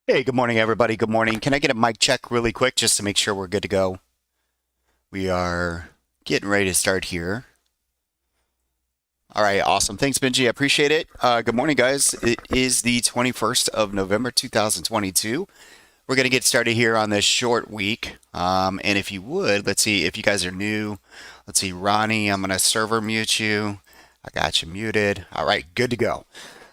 Hey, good morning, everybody. Good morning. Can I get a mic check really quick just to make sure we're good to go? We are getting ready to start here. All right, awesome. Thanks, Benji. I appreciate it. Good morning, guys. It is the 21st of November, 2022. We're going to get started here on this short week. And if you would, let's see if you guys are new. Let's see, Ronnie, I'm going to server mute you. I got you muted. All right, good to go.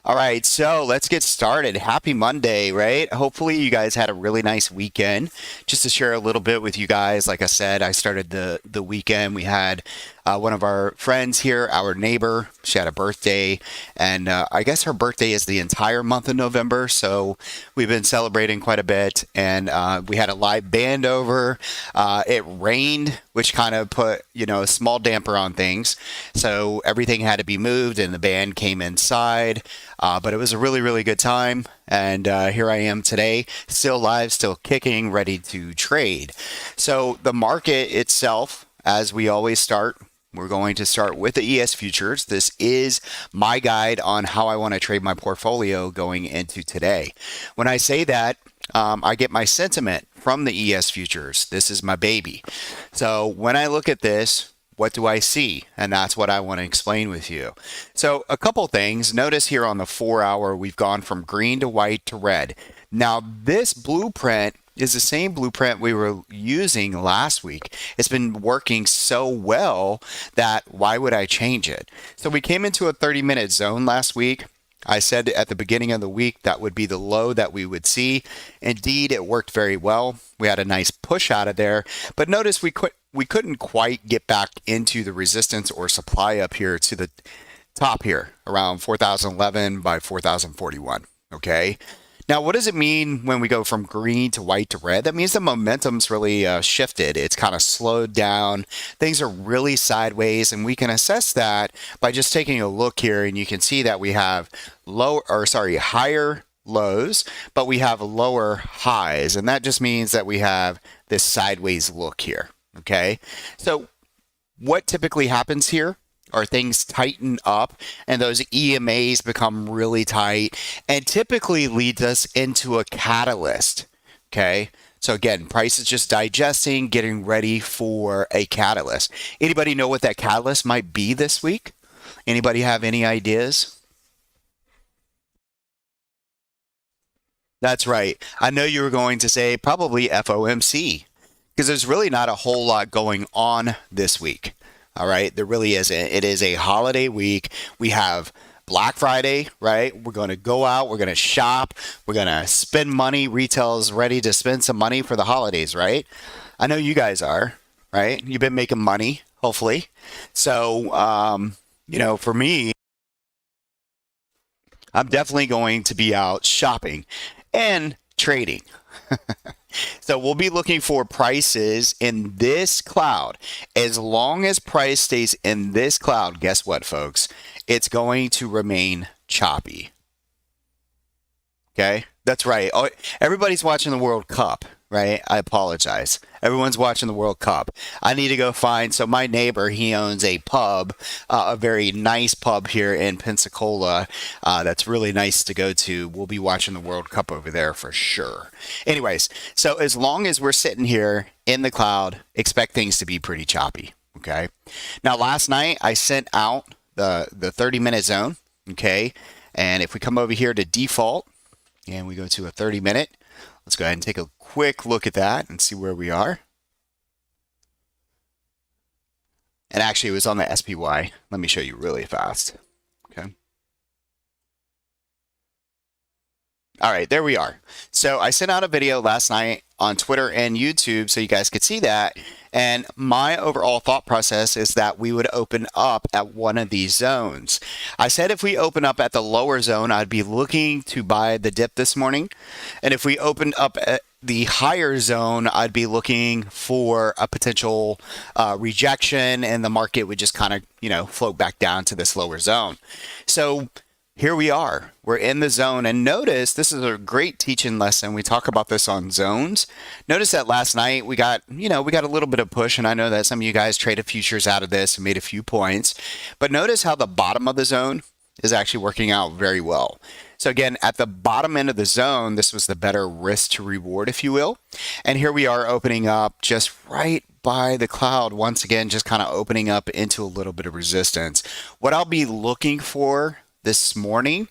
All right, so let's get started. Happy Monday, right? Hopefully you guys had a really nice weekend. Just to share a little bit with you guys, like I said, I started the weekend. We had one of our friends here, our neighbor. She had a birthday, and I guess her birthday is the entire month of November, so we've been celebrating quite a bit, and we had a live band over. It rained, which kind of put, a small damper on things, so everything had to be moved, and the band came inside. But it was a really, really good time. And here I am today, still live, still kicking, ready to trade. So the market itself, as we always start, we're going to start with the ES futures. This is my guide on how I want to trade my portfolio going into today. When I say that, I get my sentiment from the ES futures. This is my baby. So when I look at this, what do I see? And that's what I want to explain with you. So a couple things. Notice here on the 4 hour, we've gone from green to white to red. Now this blueprint is the same blueprint we were using last week. It's been working so well that why would I change it? So we came into a 30-minute zone last week. I said at the beginning of the week that would be the low that we would see. Indeed, it worked very well. We had a nice push out of there, but notice we couldn't quite get back into the resistance or supply up here to the top here around 4,011 by 4,041. Okay. Now, what does it mean when we go from green to white to red? That means the momentum's really shifted. It's kind of slowed down. Things are really sideways, and we can assess that by just taking a look here, and you can see that we have higher lows, but we have lower highs, and that just means that we have this sideways look here. Okay, so what typically happens here are things tighten up and those EMAs become really tight and typically leads us into a catalyst. Okay, so again, price is just digesting, getting ready for a catalyst. Anybody know what that catalyst might be this week? Anybody have any ideas? That's right. I know you were going to say probably FOMC because there's really not a whole lot going on this week. All right, there really isn't. It is a holiday week. We have Black Friday, right? We're going to go out, we're going to shop, we're going to spend money. Retail's ready to spend some money for the holidays, right? I know you guys are, right? You've been making money, hopefully. So, for me, I'm definitely going to be out shopping and trading. So we'll be looking for prices in this cloud. As long as price stays in this cloud, guess what, folks? It's going to remain choppy. Okay? That's right. Oh, everybody's watching the World Cup, right? I apologize. Everyone's watching the World Cup. I need to go find. So my neighbor, he owns a pub, a very nice pub here in Pensacola. That's really nice to go to. We'll be watching the World Cup over there for sure. Anyways, so as long as we're sitting here in the cloud, expect things to be pretty choppy. Okay. Now, last night I sent out the 30-minute zone. Okay. And if we come over here to default, and we go to a 30-minute. Let's go ahead and take a quick look at that and see where we are. And actually, it was on the SPY. Let me show you really fast. Okay. All right, there we are. So I sent out a video last night on Twitter and YouTube so you guys could see that. And my overall thought process is that we would open up at one of these zones. I said if we open up at the lower zone, I'd be looking to buy the dip this morning. And if we opened up at the higher zone, I'd be looking for a potential rejection, and the market would just kind of, float back down to this lower zone. So here we are. We're in the zone. And notice this is a great teaching lesson. We talk about this on zones. Notice that last night we got a little bit of push. And I know that some of you guys traded futures out of this and made a few points. But notice how the bottom of the zone is actually working out very well. So again, at the bottom end of the zone, this was the better risk to reward, if you will. And here we are opening up just right by the cloud. Once again, just kind of opening up into a little bit of resistance. What I'll be looking for this morning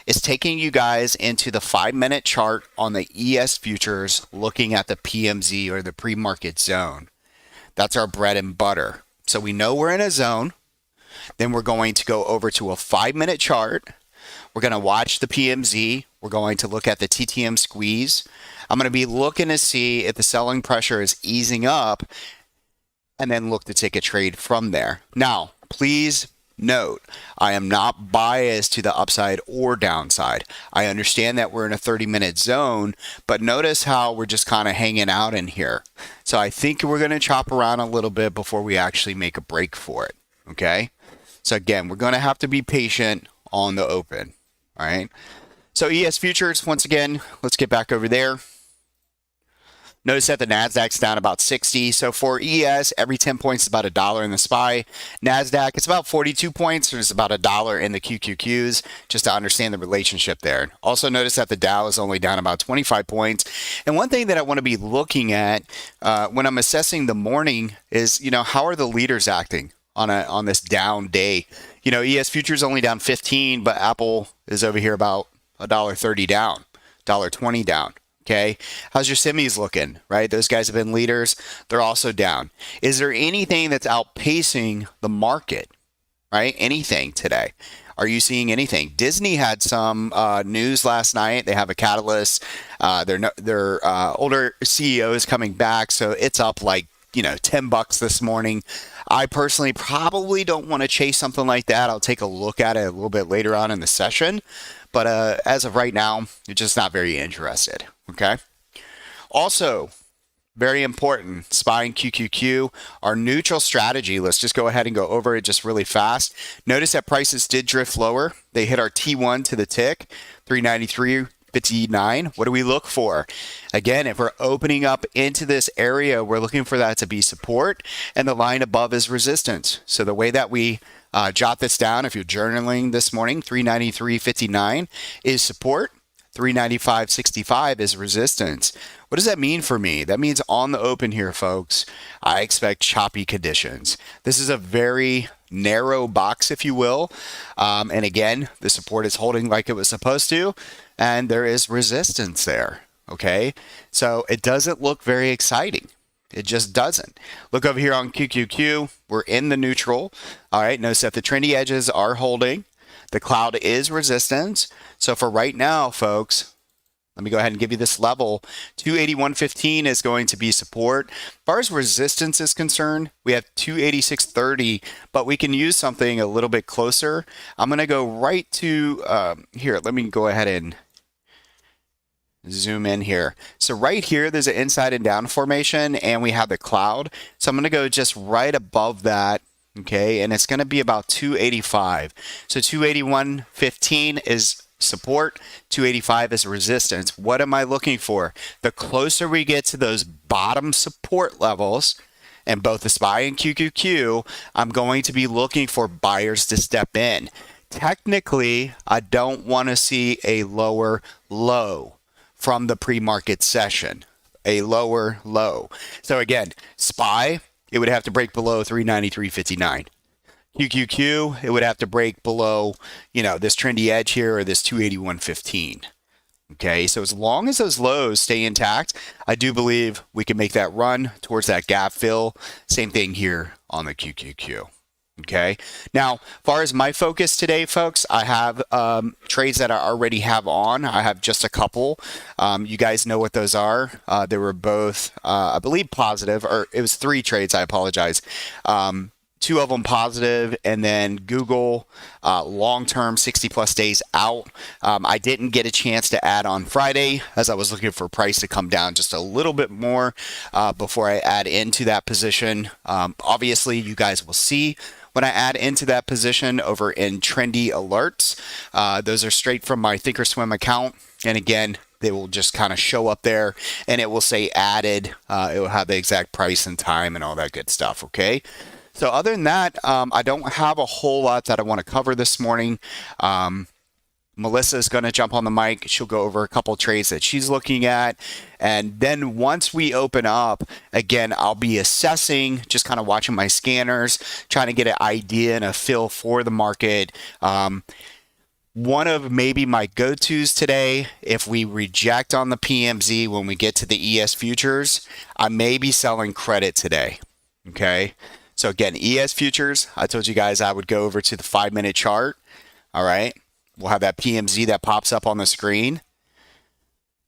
is taking you guys into the 5-minute chart on the ES futures, looking at the PMZ or the pre-market zone. That's our bread and butter. So we know we're in a zone. Then we're going to go over to a 5-minute chart. We're going to watch the PMZ. We're going to look at the TTM squeeze. I'm going to be looking to see if the selling pressure is easing up and then look to take a trade from there. Now, please note, I am not biased to the upside or downside. I understand that we're in a 30-minute zone, but notice how we're just kind of hanging out in here. So I think we're going to chop around a little bit before we actually make a break for it. Okay? So again, we're going to have to be patient on the open. All right. So ES futures, once again, let's get back over there. Notice that the NASDAQ's down about 60. So for ES, every 10 points is about $1 in the SPY. NASDAQ, it's about 42 points. So it's about $1 in the QQQs, just to understand the relationship there. Also notice that the Dow is only down about 25 points. And one thing that I want to be looking at when I'm assessing the morning is, how are the leaders acting on this down day? ES futures only down 15, but Apple is over here about $1.30 down, $1.20 down. Okay, how's your semis looking, right? Those guys have been leaders. They're also down. Is there anything that's outpacing the market, right? Anything today? Are you seeing anything? Disney had some news last night. They have a catalyst. Their older CEO is coming back, so it's up like $10 this morning. I personally probably don't want to chase something like that. I'll take a look at it a little bit later on in the session. But as of right now, you're just not very interested. Okay. Also, very important, SPY and QQQ, our neutral strategy. Let's just go ahead and go over it just really fast. Notice that prices did drift lower. They hit our T1 to the tick, 393.59. What do we look for? Again, if we're opening up into this area, we're looking for that to be support, and the line above is resistance. So the way that we jot this down, if you're journaling this morning, 393.59 is support. 395.65 is resistance. What does that mean for me? That means on the open here, folks, I expect choppy conditions. This is a very narrow box, if you will. And again, the support is holding like it was supposed to, and there is resistance there. Okay, so it doesn't look very exciting. It just doesn't. Look over here on QQQ. We're in the neutral. All right, notice that the trendy edges are holding. The cloud is resistance. So for right now, folks, let me go ahead and give you this level. 281.15 is going to be support. As far as resistance is concerned, we have 286.30, but we can use something a little bit closer. I'm going to go right to here. Let me go ahead and zoom in here. So right here, there's an inside and down formation, and we have the cloud. So I'm going to go just right above that. Okay, and it's going to be about 285. So 281.15 is support, 285 is resistance. What am I looking for? The closer we get to those bottom support levels, and both the SPY and QQQ, I'm going to be looking for buyers to step in. Technically, I don't want to see a lower low from the pre-market session, a lower low. So again, SPY, it would have to break below 393.59. QQQ, it would have to break below, this trendy edge here or this 281.15. Okay, so as long as those lows stay intact, I do believe we can make that run towards that gap fill. Same thing here on the QQQ. Okay, now, as far as my focus today, folks, I have trades that I already have on. I have just a couple. You guys know what those are. They were both, I believe, positive, or it was 3 trades. I apologize. 2 of them positive, and then Google long-term 60 plus days out. I didn't get a chance to add on Friday as I was looking for price to come down just a little bit more before I add into that position. Obviously, you guys will see when I add into that position over in Trendy Alerts. Those are straight from my Thinkorswim account. And again, they will just kind of show up there and it will say added. It will have the exact price and time and all that good stuff. Okay. So other than that, I don't have a whole lot that I want to cover this morning. Melissa is going to jump on the mic. She'll go over a couple trades that she's looking at. And then once we open up, again, I'll be assessing, just kind of watching my scanners, trying to get an idea and a feel for the market. One of maybe my go-tos today, if we reject on the PMZ when we get to the ES futures, I may be selling credit today. Okay. So again, ES futures, I told you guys I would go over to the 5-minute chart. All right. We'll have that PMZ that pops up on the screen.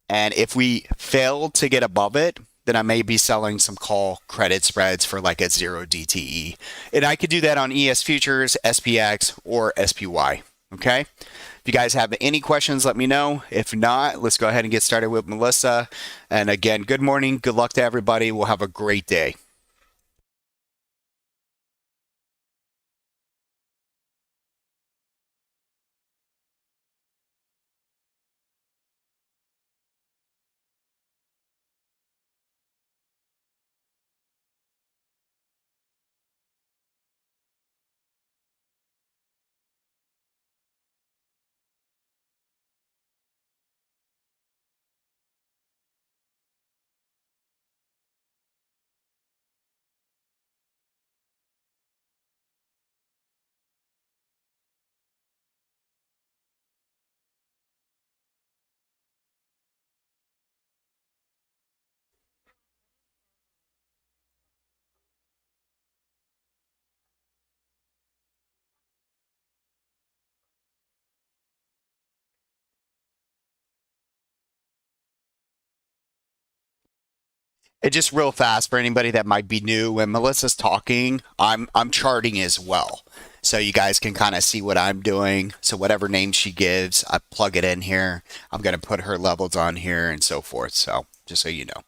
And if we fail to get above it, then I may be selling some call credit spreads for like a 0 DTE. And I could do that on ES futures, SPX, or SPY. Okay. If you guys have any questions, let me know. If not, let's go ahead and get started with Melissa. And again, good morning. Good luck to everybody. We'll have a great day. It just real fast for anybody that might be new. When Melissa's talking, I'm charting as well. So you guys can kind of see what I'm doing. So whatever name she gives, I plug it in here. I'm going to put her levels on here and so forth. So just so you know.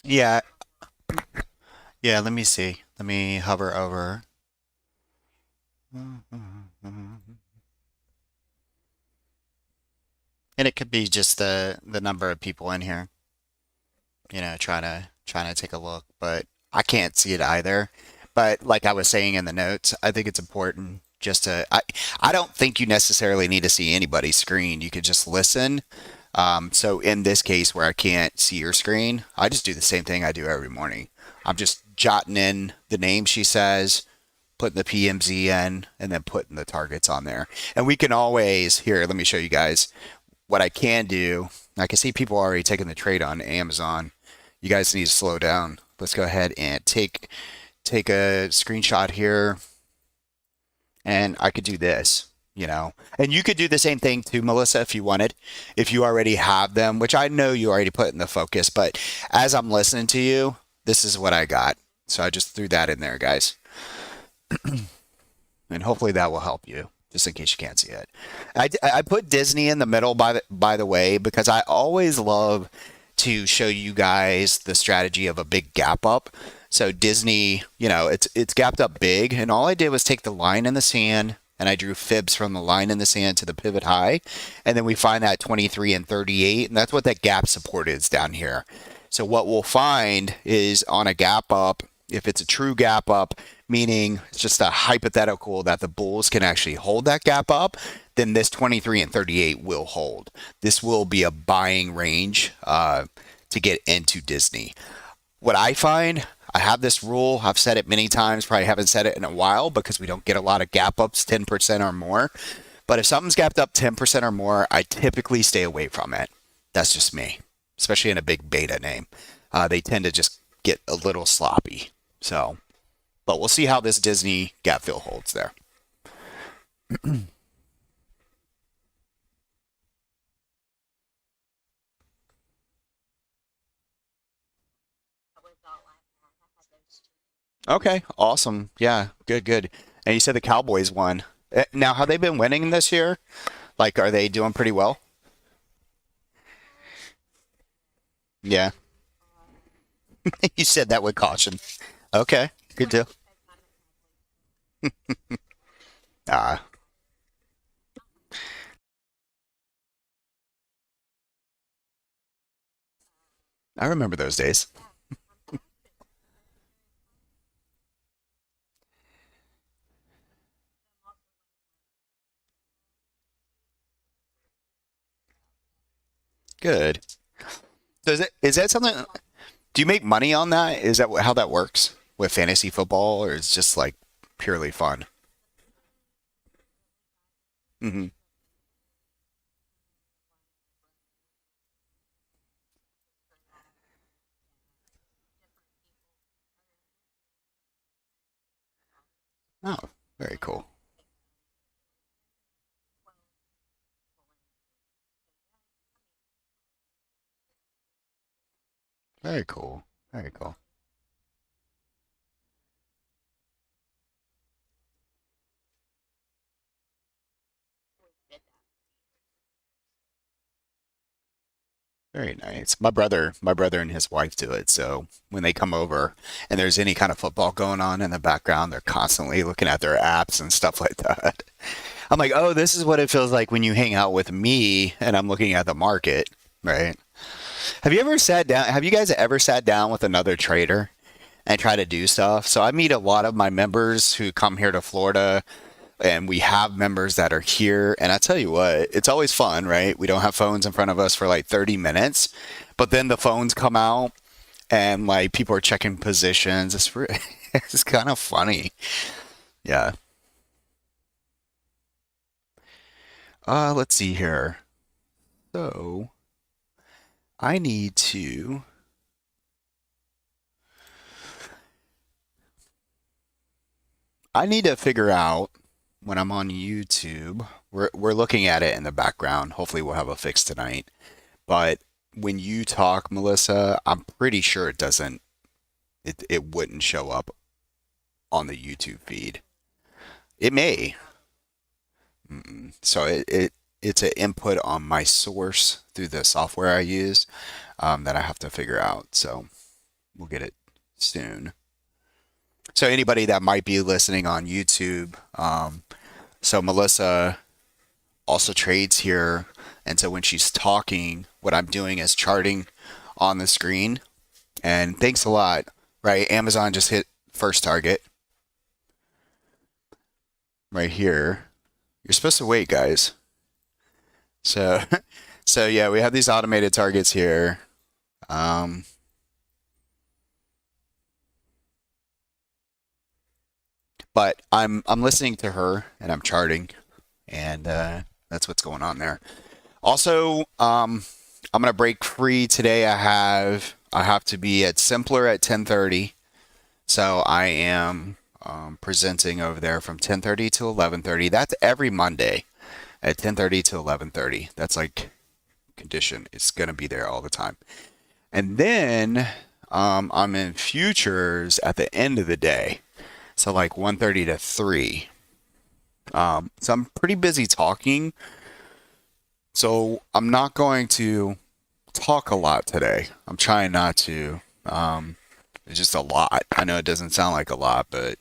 Yeah, yeah, let me see. Let me hover over. And it could be just the number of people in here, trying to take a look, but I can't see it either. But like I was saying in the notes, I think it's important just to I don't think you necessarily need to see anybody's screen. You could just listen. So in this case where I can't see your screen, I just do the same thing I do every morning. I'm just jotting in the name she says, putting the PMZ in, and then putting the targets on there. And we can always, here, let me show you guys what I can do. I can see people already taking the trade on Amazon. You guys need to slow down. Let's go ahead and take a screenshot here, and I could do this. And you could do the same thing too, Melissa, if you wanted, if you already have them, which I know you already put in the focus, but as I'm listening to you, this is what I got. So I just threw that in there, guys. And hopefully that will help you, just in case you can't see it. I put Disney in the middle by the way because I always love to show you guys the strategy of a big gap up. So Disney, it's gapped up big, and all I did was take the line in the sand and I drew fibs from the line in the sand to the pivot high, and then we find that 23 and 38, and that's what that gap support is down here. So what we'll find is on a gap up, if it's a true gap up, meaning it's just a hypothetical that the bulls can actually hold that gap up, then this 23 and 38 will hold. This will be a buying range to get into Disney. What I find, I have this rule, I've said it many times, probably haven't said it in a while because we don't get a lot of gap ups 10% or more. But if something's gapped up 10% or more, I typically stay away from it. That's just me, especially in a big beta name. They tend to just get a little sloppy. So, but we'll see how this Disney gap fill holds there. Okay, awesome. Yeah, good, good. And you said the Cowboys won. Now, have they been winning this year? Like, are they doing pretty well? Yeah, you said that with caution. Okay, good deal. Ah, I remember those days. Good. So is that something? Do you make money on that? Is that how that works with fantasy football, or is it just like purely fun? Hmm. Oh, very cool. Very cool. Very cool. Very nice. My brother and his wife do it. So when they come over and there's any kind of football going on in the background, they're constantly looking at their apps and stuff like that. I'm like, oh, this is what it feels like when you hang out with me and I'm looking at the market, right? Have you ever sat down? Have you guys ever sat down with another trader and try to do stuff? So I meet a lot of my members who come here to Florida, and we have members that are here. And I tell you what, it's always fun, right? We don't have phones in front of us for like 30 minutes, but then the phones come out and like people are checking positions. It's kind of funny. Yeah. Let's see here. So I need to I need to figure out when I'm on YouTube. We're looking at it in the background. Hopefully we'll have a fix tonight. But when you talk, Melissa, I'm pretty sure it wouldn't show up on the YouTube feed. It may. So it's an input on my source through the software I use that I have to figure out. So we'll get it soon. So anybody that might be listening on YouTube, so Melissa also trades here, and so when she's talking, what I'm doing is charting on the screen. And thanks a lot, right? Amazon just hit first target right here. You're supposed to wait, guys. So, so yeah, we have these automated targets here. Um, but I'm listening to her and I'm charting, and that's what's going on there. Also, I'm gonna break free today. I have to be at Simpler at 10:30, so I am presenting over there from 10:30 to 11:30. That's every Monday at 10:30 to 11:30. That's like condition. It's gonna be there all the time. And then I'm in futures at the end of the day, so like 1:30 to 3. So I'm pretty busy talking, so I'm not going to talk a lot today. I'm trying not to. It's just a lot. I know it doesn't sound like a lot, but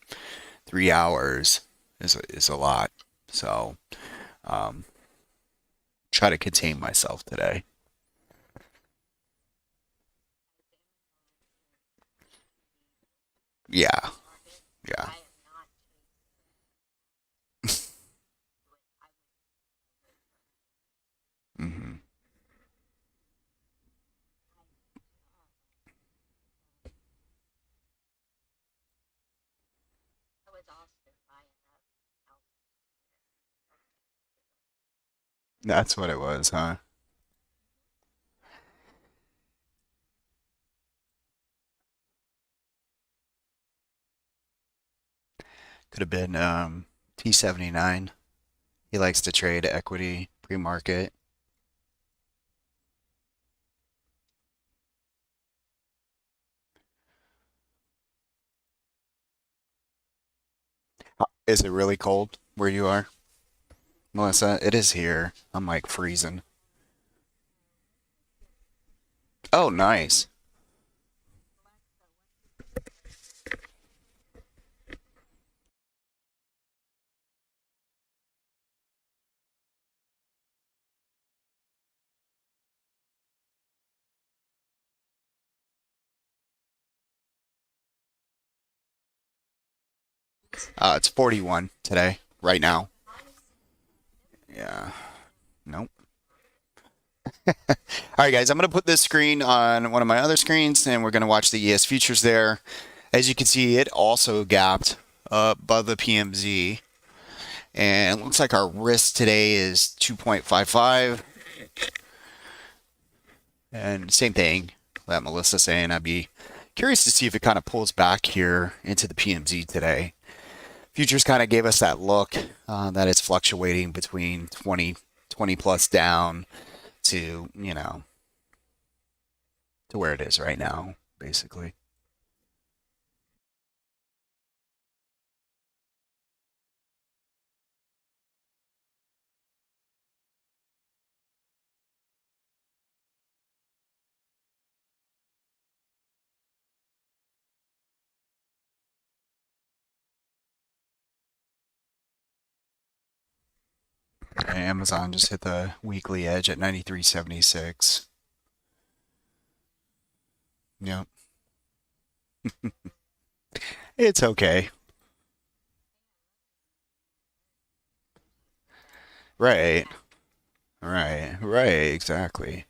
3 hours is a lot. So um, try to contain myself today. Yeah, yeah. hmm That's what it was, huh? Could have been T79. He likes to trade equity pre-market. Is it really cold where you are, Melissa? It is here. I'm like freezing. Oh, nice. It's 41 today, right now. Yeah. Nope. All right, guys, I'm going to put this screen on one of my other screens and we're going to watch the ES futures there. As you can see, it also gapped above the PMZ. And it looks like our risk today is 2.55. And same thing that Melissa's saying. I'd be curious to see if it kind of pulls back here into the PMZ today. Futures kind of gave us that look that it's fluctuating between 20 plus down to, to where it is right now, basically. Amazon just hit the weekly edge at 93.76. Yep. It's okay. Right. Right, exactly.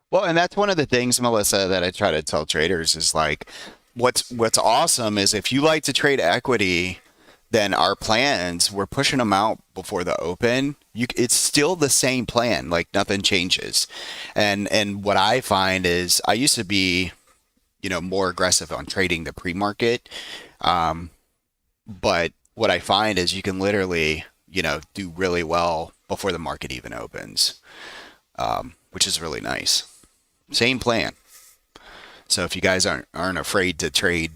Well, and that's one of the things, Melissa, that I try to tell traders is like, what's awesome is if you like to trade equity, then our plans, we're pushing them out before the open. It's still the same plan, like nothing changes. And what I find is I used to be, more aggressive on trading the pre-market. Um, but what I find is you can literally, do really well before the market even opens, which is really nice. Same plan. So if you guys aren't afraid to trade,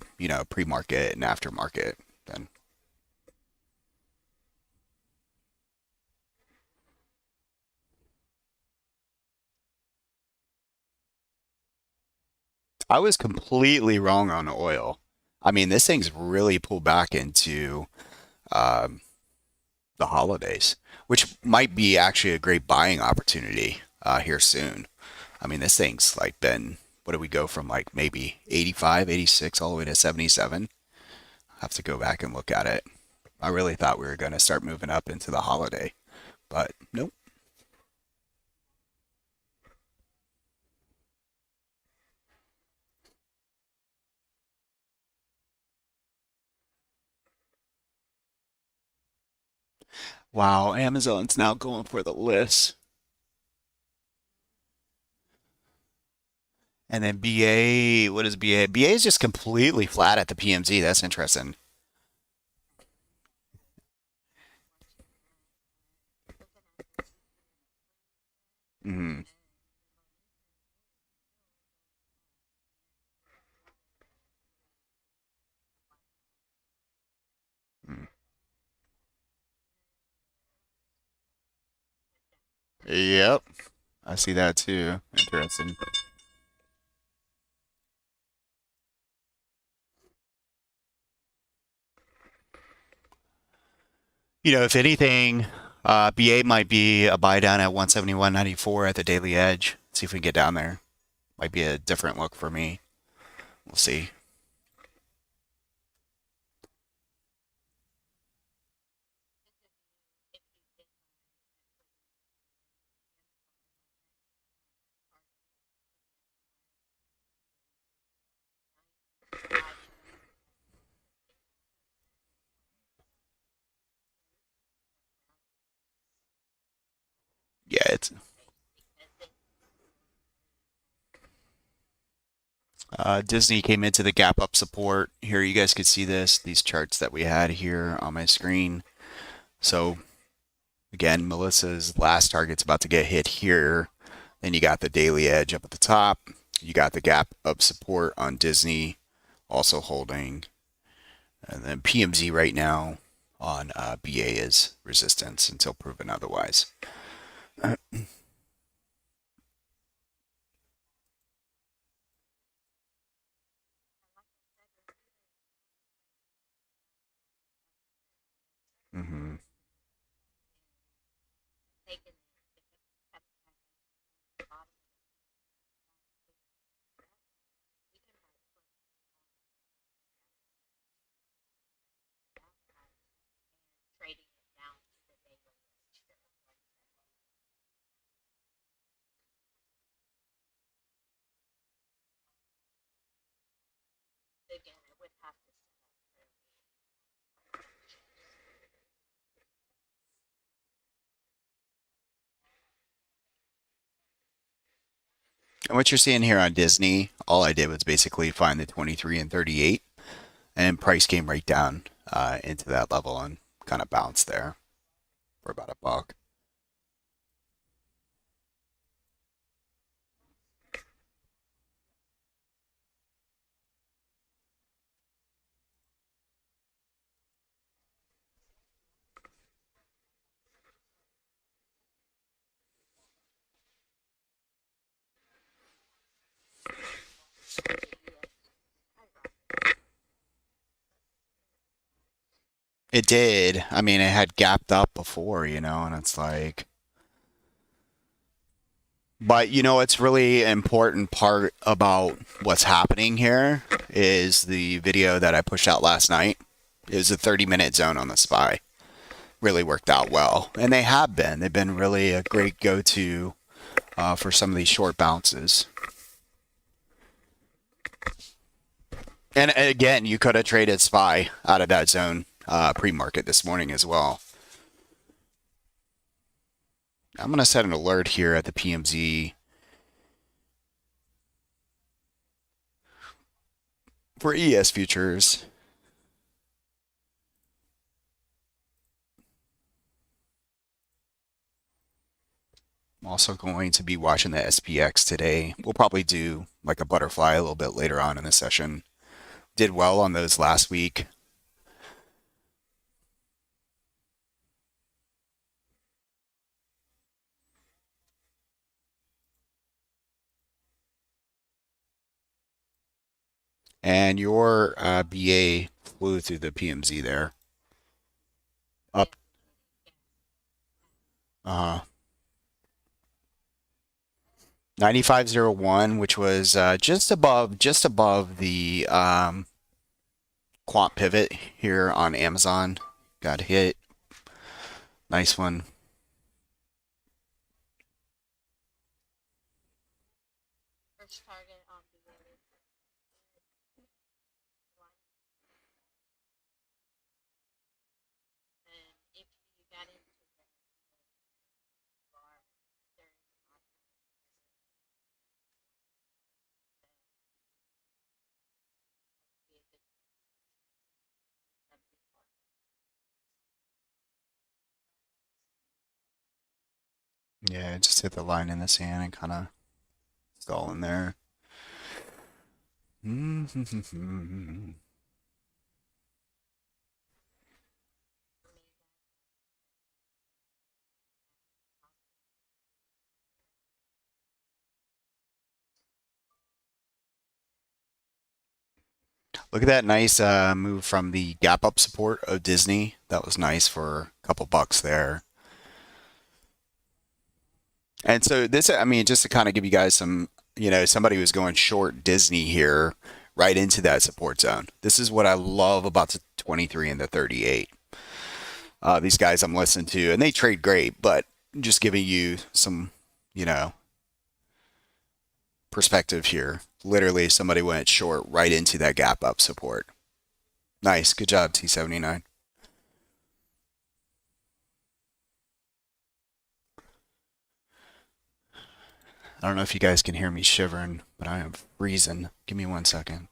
pre-market and aftermarket, then I was completely wrong on oil. I mean, this thing's really pulled back into um, the holidays, which might be actually a great buying opportunity here soon. I mean, this thing's like been, what do we go from like maybe 85, 86 all the way to 77? Have to go back and look at it. I really thought we were going to start moving up into the holiday, but nope. Wow, Amazon's now going for the list. And then BA, what is BA? BA is just completely flat at the PMZ. That's interesting. Mm-hmm. Yep, I see that too. Interesting. If anything, BA might be a buy down at 171.94 at the daily edge. See if we can get down there. Might be a different look for me. We'll see. Yeah, it's Disney came into the gap up support. Here, you guys could see these charts that we had here on my screen. So again, Melissa's last target's about to get hit here. Then you got the daily edge up at the top. You got the gap up support on Disney also holding. And then PMZ right now on BA is resistance until proven otherwise. Mm-hmm. And what you're seeing here on Disney, all I did was basically find the 23 and 38, and price came right down into that level and kind of bounced there for about a buck. It did. I mean, it had gapped up before, and it's like, but it's really important part about what's happening here is the video that I pushed out last night. It was a 30-minute zone on the SPY. Really worked out well. And they have been. They've been really a great go-to for some of these short bounces. And again, you could have traded SPY out of that zone pre-market this morning as well. I'm going to set an alert here at the PMZ for ES futures. I'm also going to be watching the SPX today. We'll probably do like a butterfly a little bit later on in the session. Did well on those last week. And your BA flew through the PMZ there. Up 9501, which was just above the quant pivot here on Amazon. Got hit. Nice one. Yeah, just hit the line in the sand and kind of stall in there. Look at that nice move from the gap up support of Disney. That was nice for a couple bucks there. And so this, I mean, just to kind of give you guys some, somebody who's going short Disney here right into that support zone. This is what I love about the 23 and the 38. These guys I'm listening to, and they trade great, but just giving you some, you know, perspective here. Literally, somebody went short right into that gap up support. Nice. Good job, T79. I don't know if you guys can hear me shivering, but I am freezing. Give me 1 second.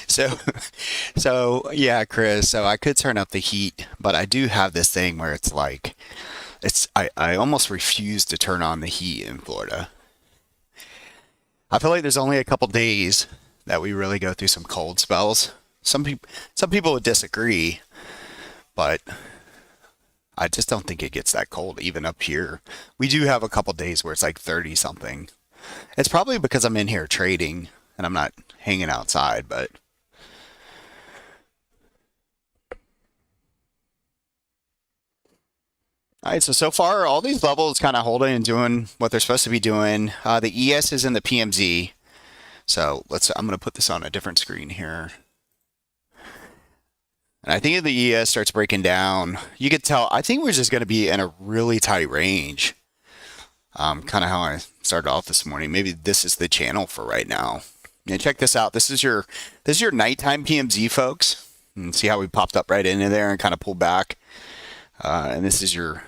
So, so yeah, Chris. So I could turn up the heat, but I do have this thing where it's like, I almost refuse to turn on the heat in Florida. I feel like there's only a couple days that we really go through some cold spells. Some people would disagree, but I just don't think it gets that cold even up here. We do have a couple days where it's like 30 something. It's probably because I'm in here trading and I'm not hanging outside, but All right, so far all these levels kind of holding and doing what they're supposed to be doing. The ES is in the PMZ, so I'm going to put this on a different screen here. And I think if the ES starts breaking down, you could tell. I think we're just going to be in a really tight range. Kind of how I started off this morning. Maybe this is the channel for right now. And check this out. This is your nighttime PMZ, folks. And see how we popped up right into there and kind of pulled back. And this is your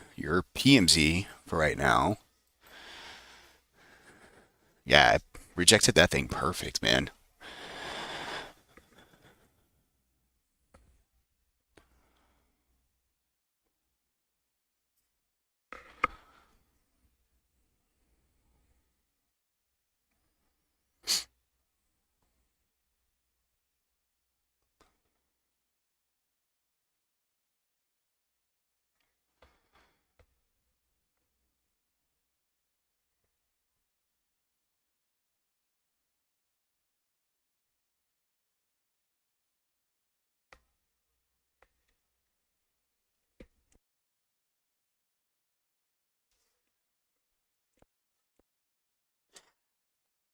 PMZ for right now. Yeah, I rejected that thing perfect, man.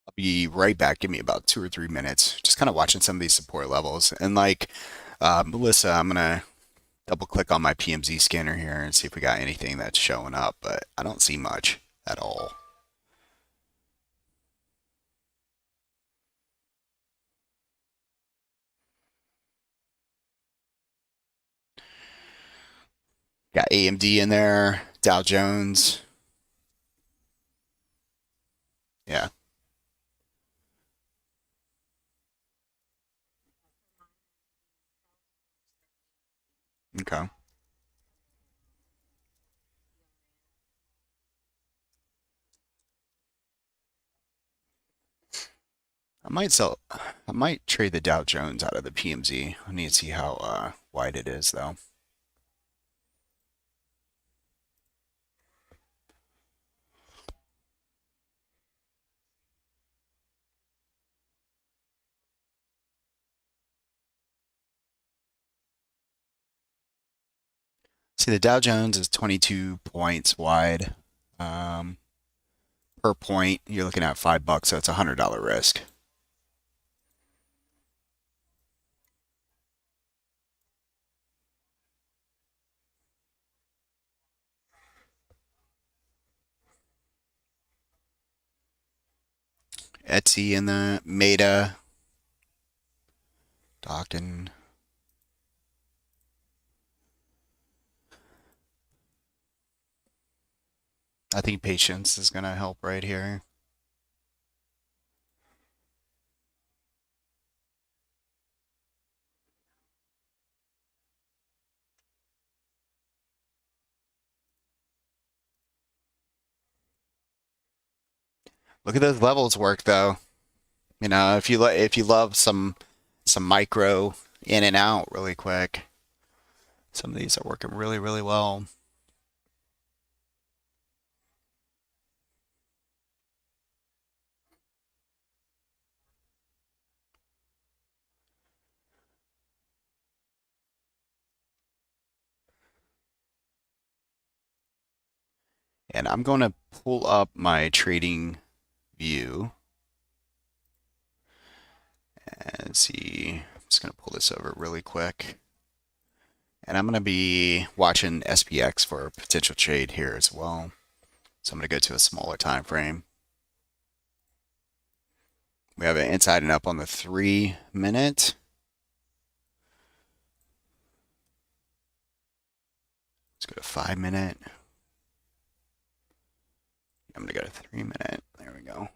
I'll be right back. Give me about 2 or 3 minutes. Just kind of watching some of these support levels. And like Melissa, I'm gonna double click on my PMZ scanner here and see if we got anything that's showing up, but I don't see much at all. Got AMD in there, Dow Jones. Yeah. Okay. I might trade the Dow Jones out of the PMZ. I need to see how wide it is though. See, the Dow Jones is 22 points wide. Um, per point, you're looking at $5, so it's a $100 risk. Etsy in the Meta, Dockin. I think patience is gonna help right here. Look at those levels work though. You know, if you love some micro in and out really quick, some of these are working really well. And I'm going to pull up my trading view and see. I'm just going to pull this over really quick. And I'm going to be watching SPX for a potential trade here as well. So I'm going to go to a smaller time frame. We have an inside and up on the 3 minute. Let's go to 5 minute. I'm going to go to 3 minute. There we go.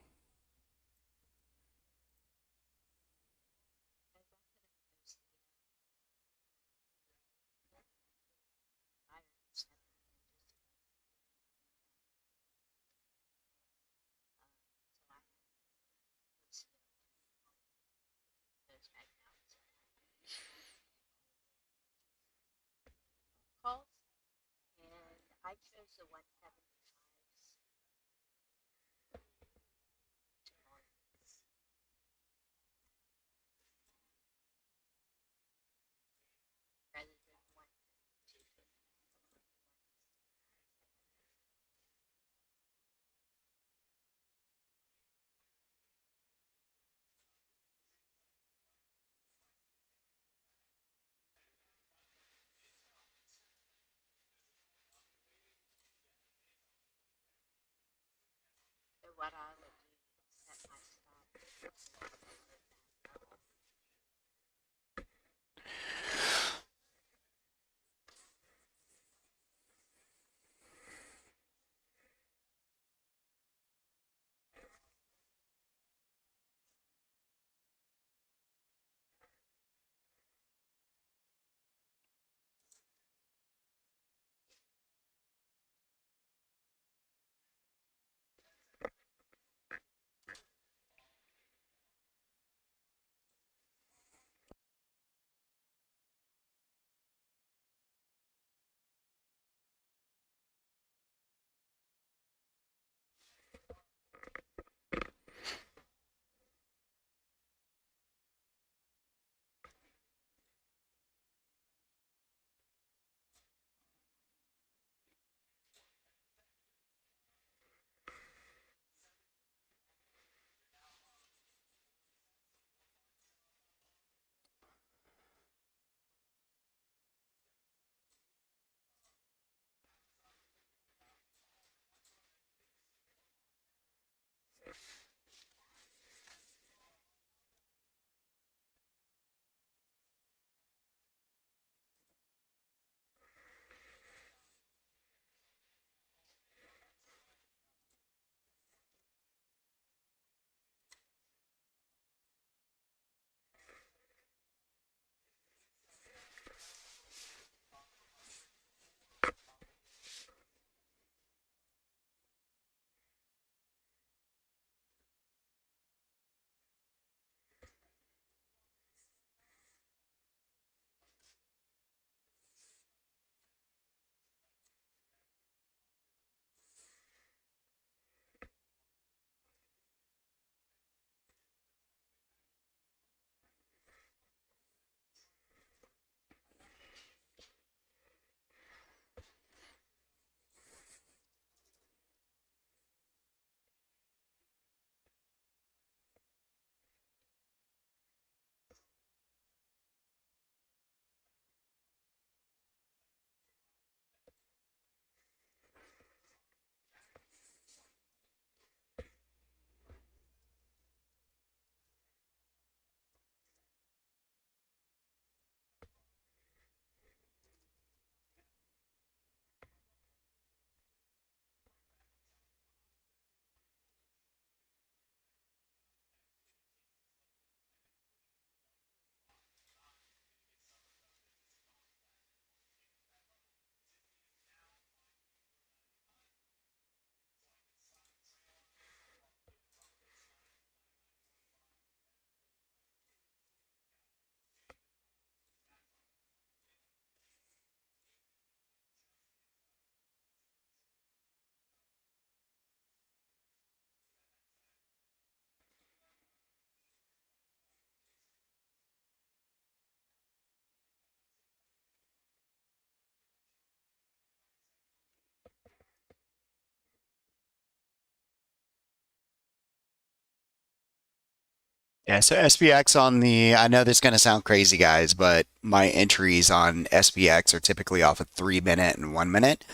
Yeah, so SPX on the, I know this is going to sound crazy, guys, but my entries on SPX are typically off of 3 minute and 1 minute.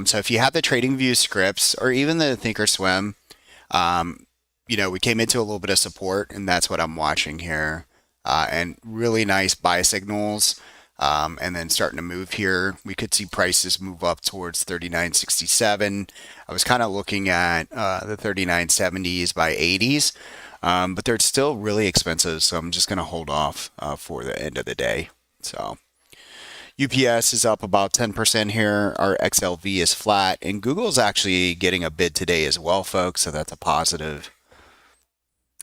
So if you have the Trading View scripts or even the Thinkorswim, um, we came into a little bit of support, and that's what I'm watching here. And really nice buy signals. And then starting to move here. We could see prices move up towards 39.67. I was kind of looking at the 39.70s by 80s, but they're still really expensive, so I'm just going to hold off for the end of the day. So UPS is up about 10% here. Our XLV is flat, and Google's actually getting a bid today as well, folks, so that's a positive.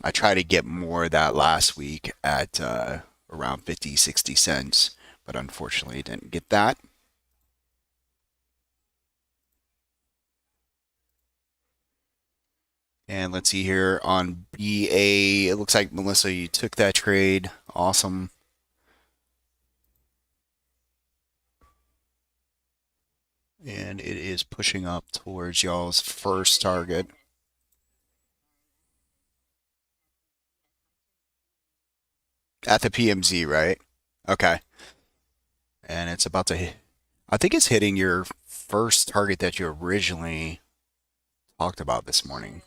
I tried to get more of that last week at around 50, 60 cents, but unfortunately didn't get that. And let's see here on BA. It looks like, Melissa, you took that trade. Awesome. And it is pushing up towards y'all's first target at the PMZ, right? Okay. And it's about to hit. I think it's hitting your first target that you originally talked about this morning.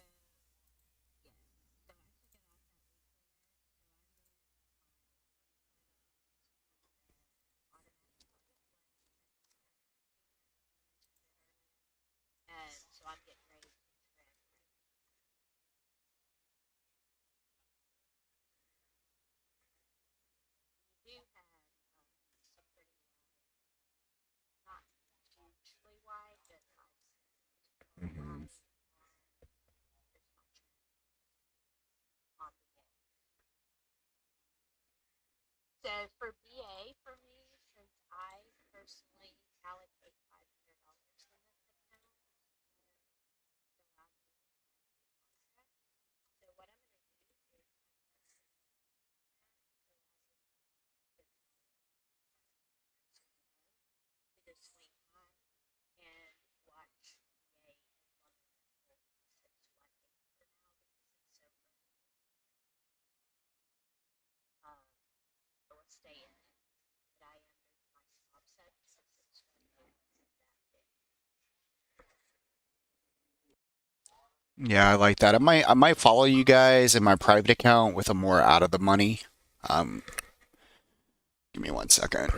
Yeah, I like that. I might follow you guys in my private account with a more out of the money. Um, Give me 1 second.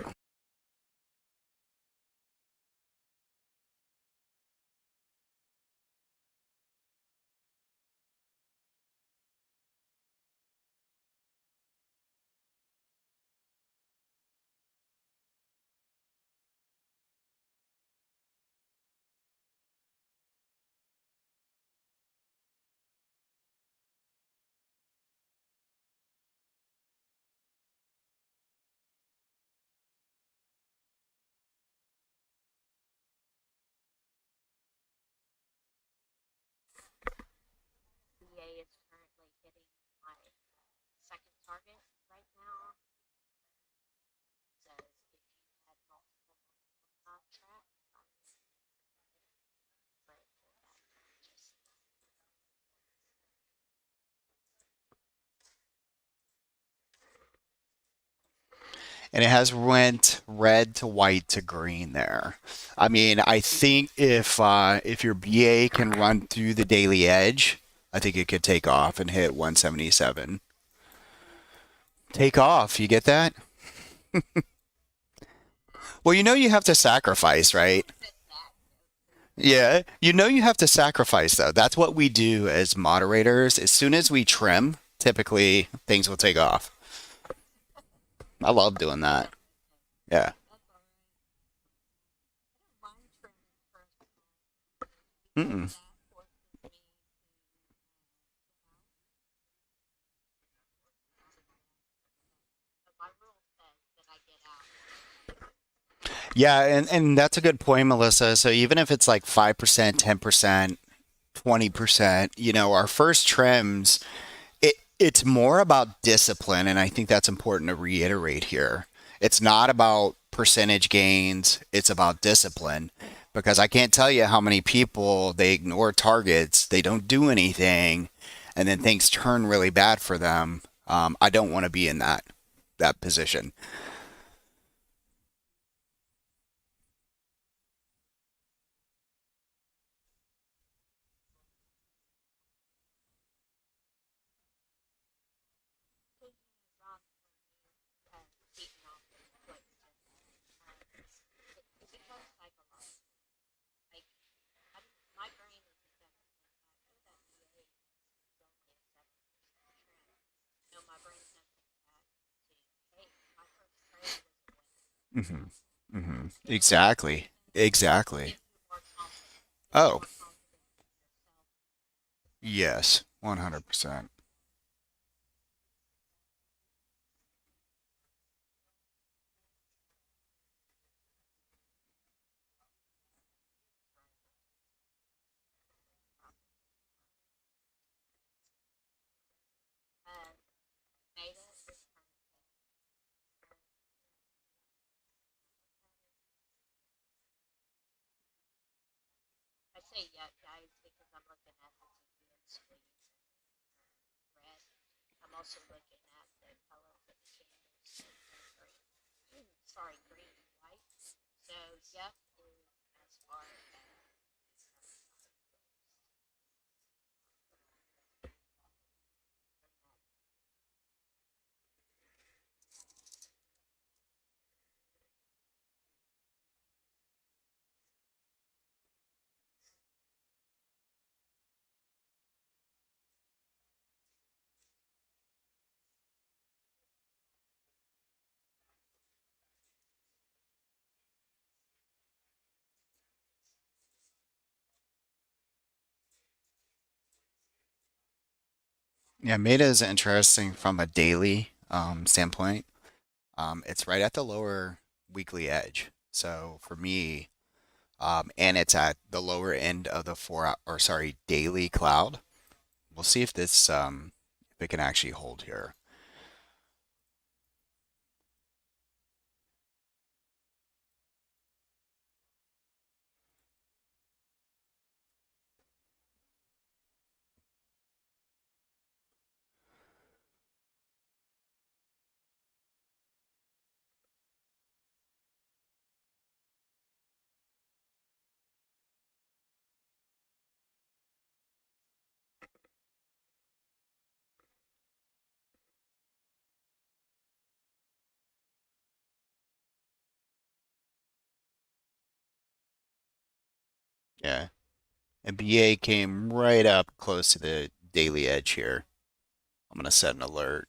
And it has went red to white to green there. I mean, I think if your BA can run through the daily edge, I think it could take off and hit 177. Take off, you get that? Well, you know you have to sacrifice, right? Yeah, you know you have to sacrifice though. That's what we do as moderators. As soon as we trim, typically things will take off. I love doing that. Yeah. Mm-mm. Yeah, and that's a good point, Melissa. So even if it's like 5%, 10%, 20%, our first trims, it's more about discipline, and I think that's important to reiterate here. It's not about percentage gains, it's about discipline. Because I can't tell you how many people they ignore targets, they don't do anything, and then things turn really bad for them. I don't want to be in that position. Hmm. Hmm. Exactly. Exactly. Oh, yes, 100%. Yeah, Meta is interesting from a daily standpoint. It's right at the lower weekly edge. So for me, and it's at the lower end of the daily cloud. We'll see if if it can actually hold here. Yeah. And BA came right up close to the daily edge here. I'm going to set an alert.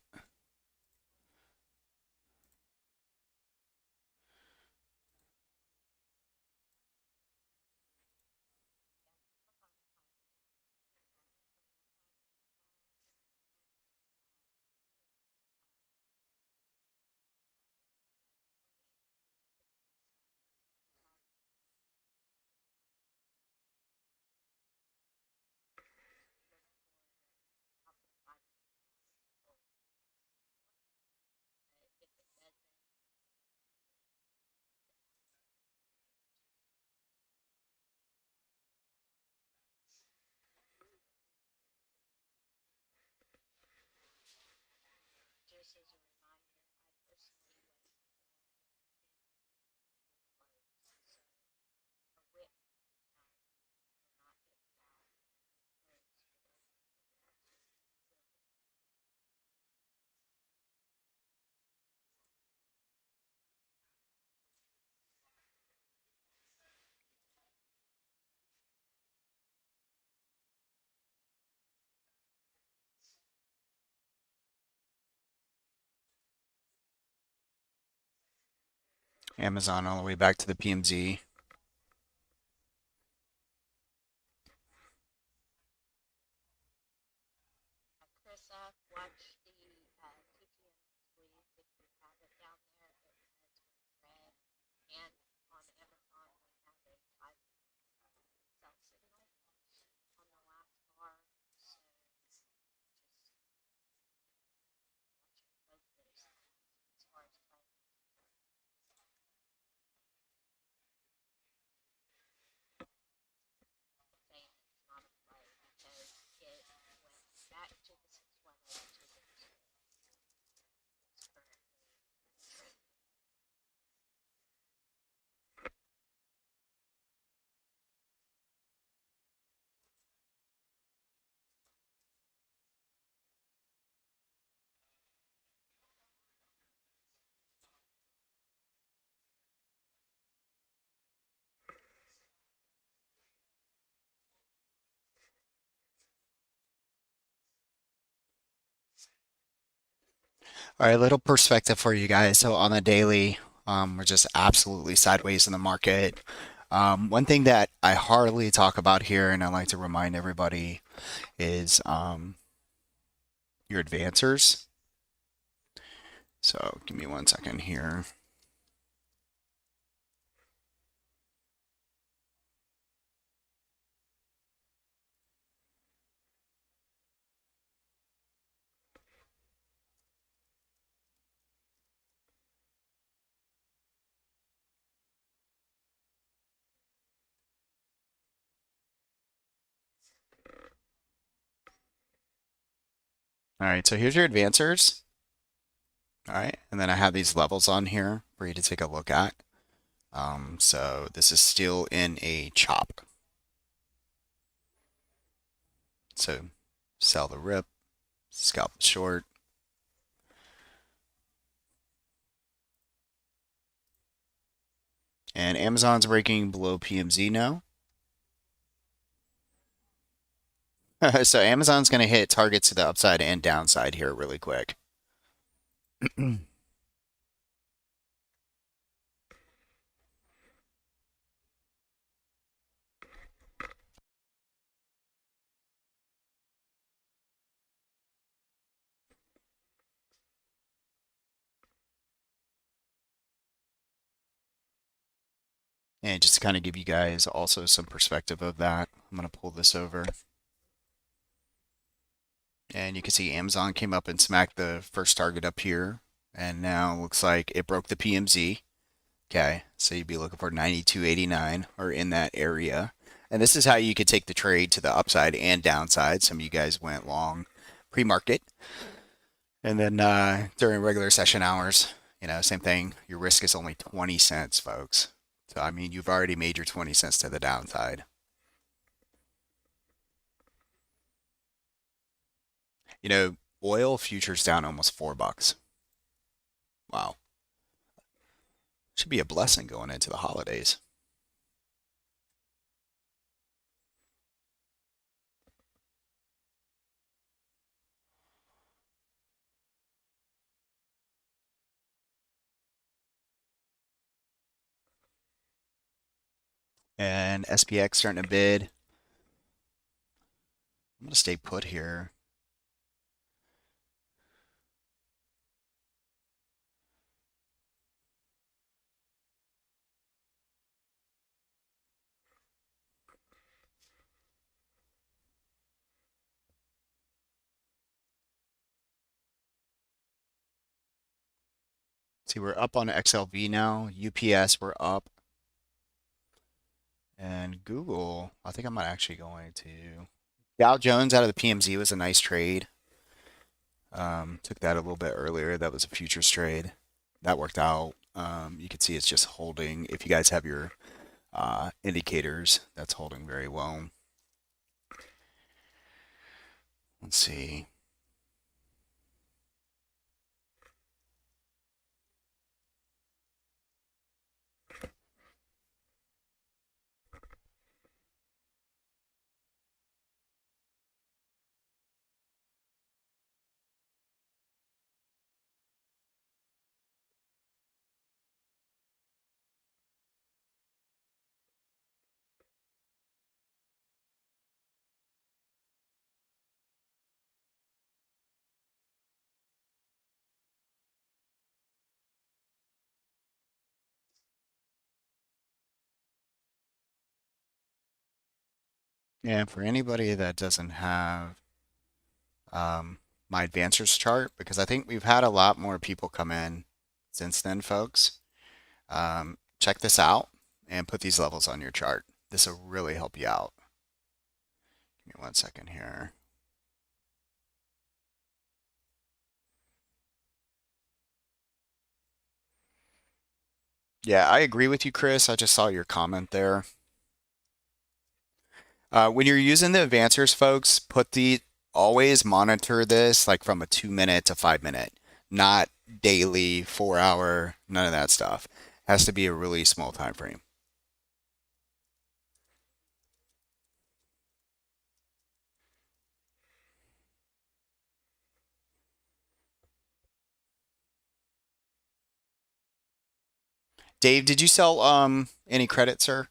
Amazon all the way back to the PMZ. All right, little perspective for you guys. So on the daily, we're just absolutely sideways in the market. One thing that I hardly talk about here, and I like to remind everybody, is your advancers. So give me 1 second here. All right, so here's your advancers. All right, and then I have these levels on here for you to take a look at. So this is still in a chop. So sell the rip, scalp the short. And Amazon's breaking below PMZ now. So Amazon's going to hit targets to the upside and downside here really quick. And just to kind of give you guys also some perspective of that, I'm going to pull this over. And you can see Amazon came up and smacked the first target up here. And now looks like it broke the PMZ. Okay, so you'd be looking for 92.89 or in that area. And this is how you could take the trade to the upside and downside. Some of you guys went long pre-market. And then during regular session hours, same thing. Your risk is only 20 cents, folks. So, I mean, you've already made your 20 cents to the downside. You know, oil futures down almost $4. Wow. Should be a blessing going into the holidays. And SPX starting to bid. I'm going to stay put here. See, we're up on XLV now. UPS, we're up. And Google, I think I'm actually going to. Dow Jones out of the PMZ was a nice trade. Took that a little bit earlier. That was a futures trade. That worked out. You can see it's just holding. If you guys have your indicators, that's holding very well. Let's see. And for anybody that doesn't have my advancers chart, because I think we've had a lot more people come in since then, folks. Check this out and put these levels on your chart. This will really help you out. Give me 1 second here. Yeah, I agree with you, Chris. I just saw your comment there. When you're using the advancers, folks, always monitor this like from a 2 minute to 5 minute, not daily, 4 hour, none of that stuff. Has to be a really small time frame. Dave, did you sell any credit, sir?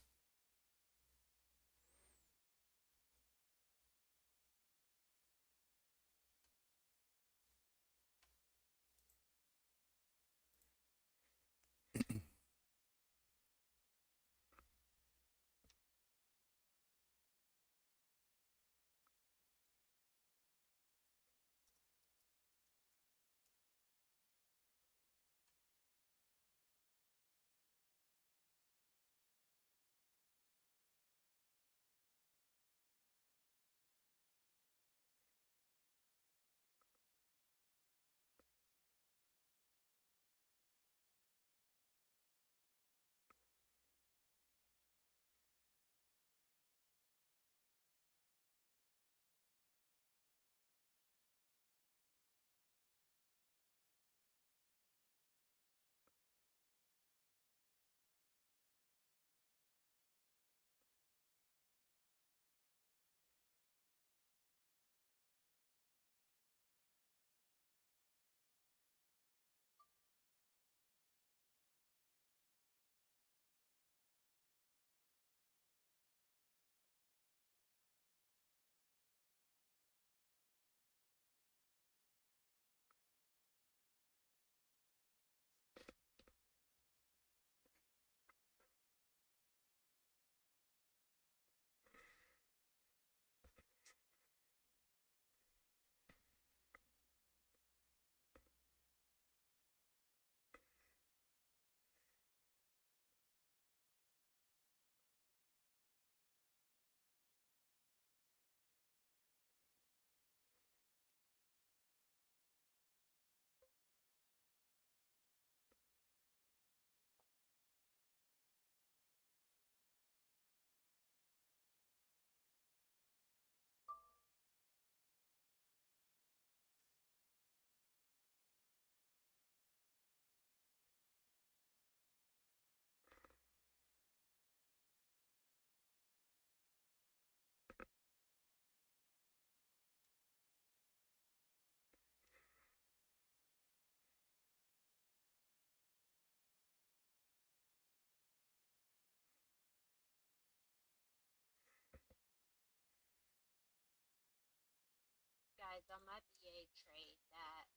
on my BA trade, that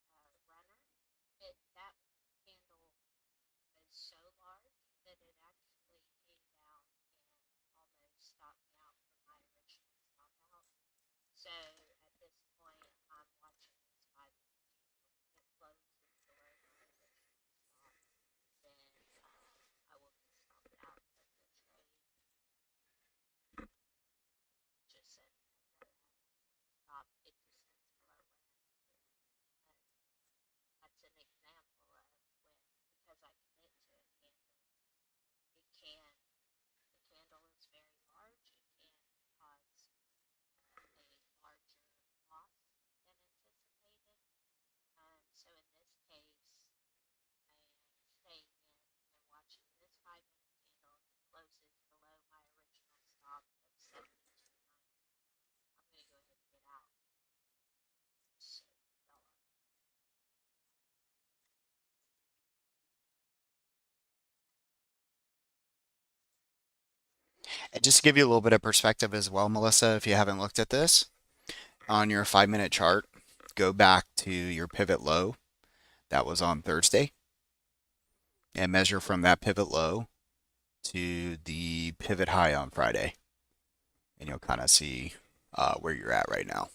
runner, that candle was so large that it actually came down and almost stopped me out from my original stop out. So at this point, I'm watching this 5 minute candle. If it closes below my original stop, then I will be stopped out of the trade. Just said stop. It descends below where I entered. That's an example of when, because I commit to a candle, it can, the candle is very large, it can cause a larger loss than anticipated. So in this case, I am staying in and watching this 5 minute candle. If it closes below my original stop of 72.90, I'm going to go ahead and get out. So y'all are. And just to give you a little bit of perspective as well, Melissa, if you haven't looked at this, on your 5 minute chart, go back to your pivot low that was on Thursday and measure from that pivot low to the pivot high on Friday. And you'll kind of see where you're at right now.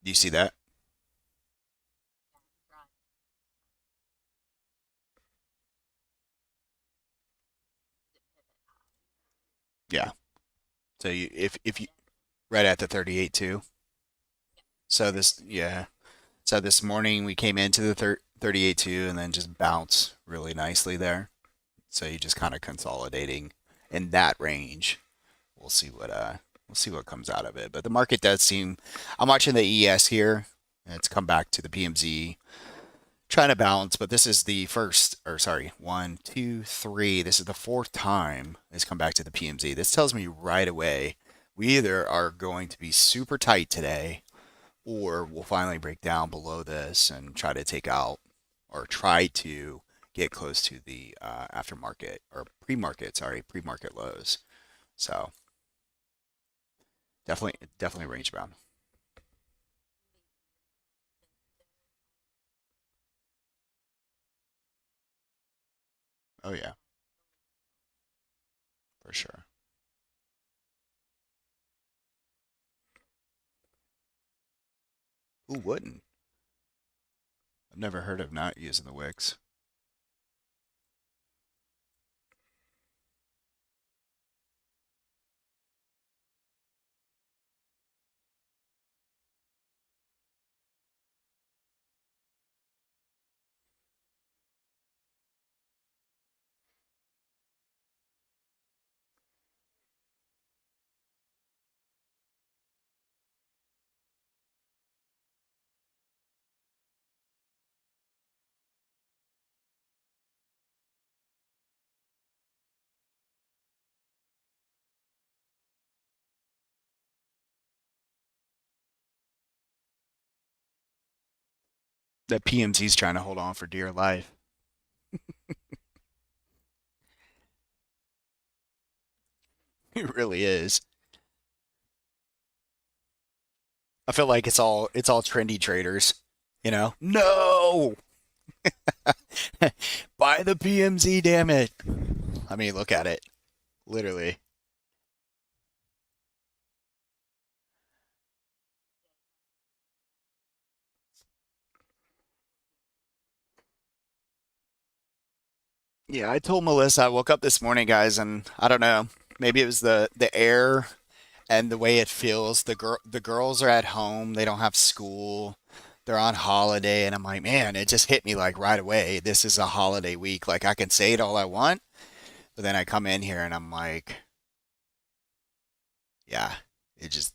Do you see that? Yeah. So if you right at the 38 too. So this yeah. So this morning we came into the 38.2 and then just bounce really nicely there. So you just kind of consolidating in that range. We'll see what comes out of it. But the market does seem I'm watching the ES here. And it's come back to the PMZ trying to balance, but this is the first, or sorry, one, two, three. This is the fourth time it's come back to the PMZ. This tells me right away we either are going to be super tight today or we'll finally break down below this and try to take out or try to get close to the aftermarket or pre-market, sorry, pre-market lows. So definitely range bound. Oh yeah, for sure. Who wouldn't? I've never heard of not using the wicks. That PMZ's trying to hold on for dear life. It really is. I feel like it's all trendy traders. No, buy the PMZ, damn it. I mean, look at it, literally. Yeah, I told Melissa I woke up this morning, guys, and I don't know. Maybe it was the air and the way it feels. The girls are at home. They don't have school. They're on holiday, and I'm like, man, it just hit me like right away. This is a holiday week. Like I can say it all I want, but then I come in here and I'm like, yeah, it just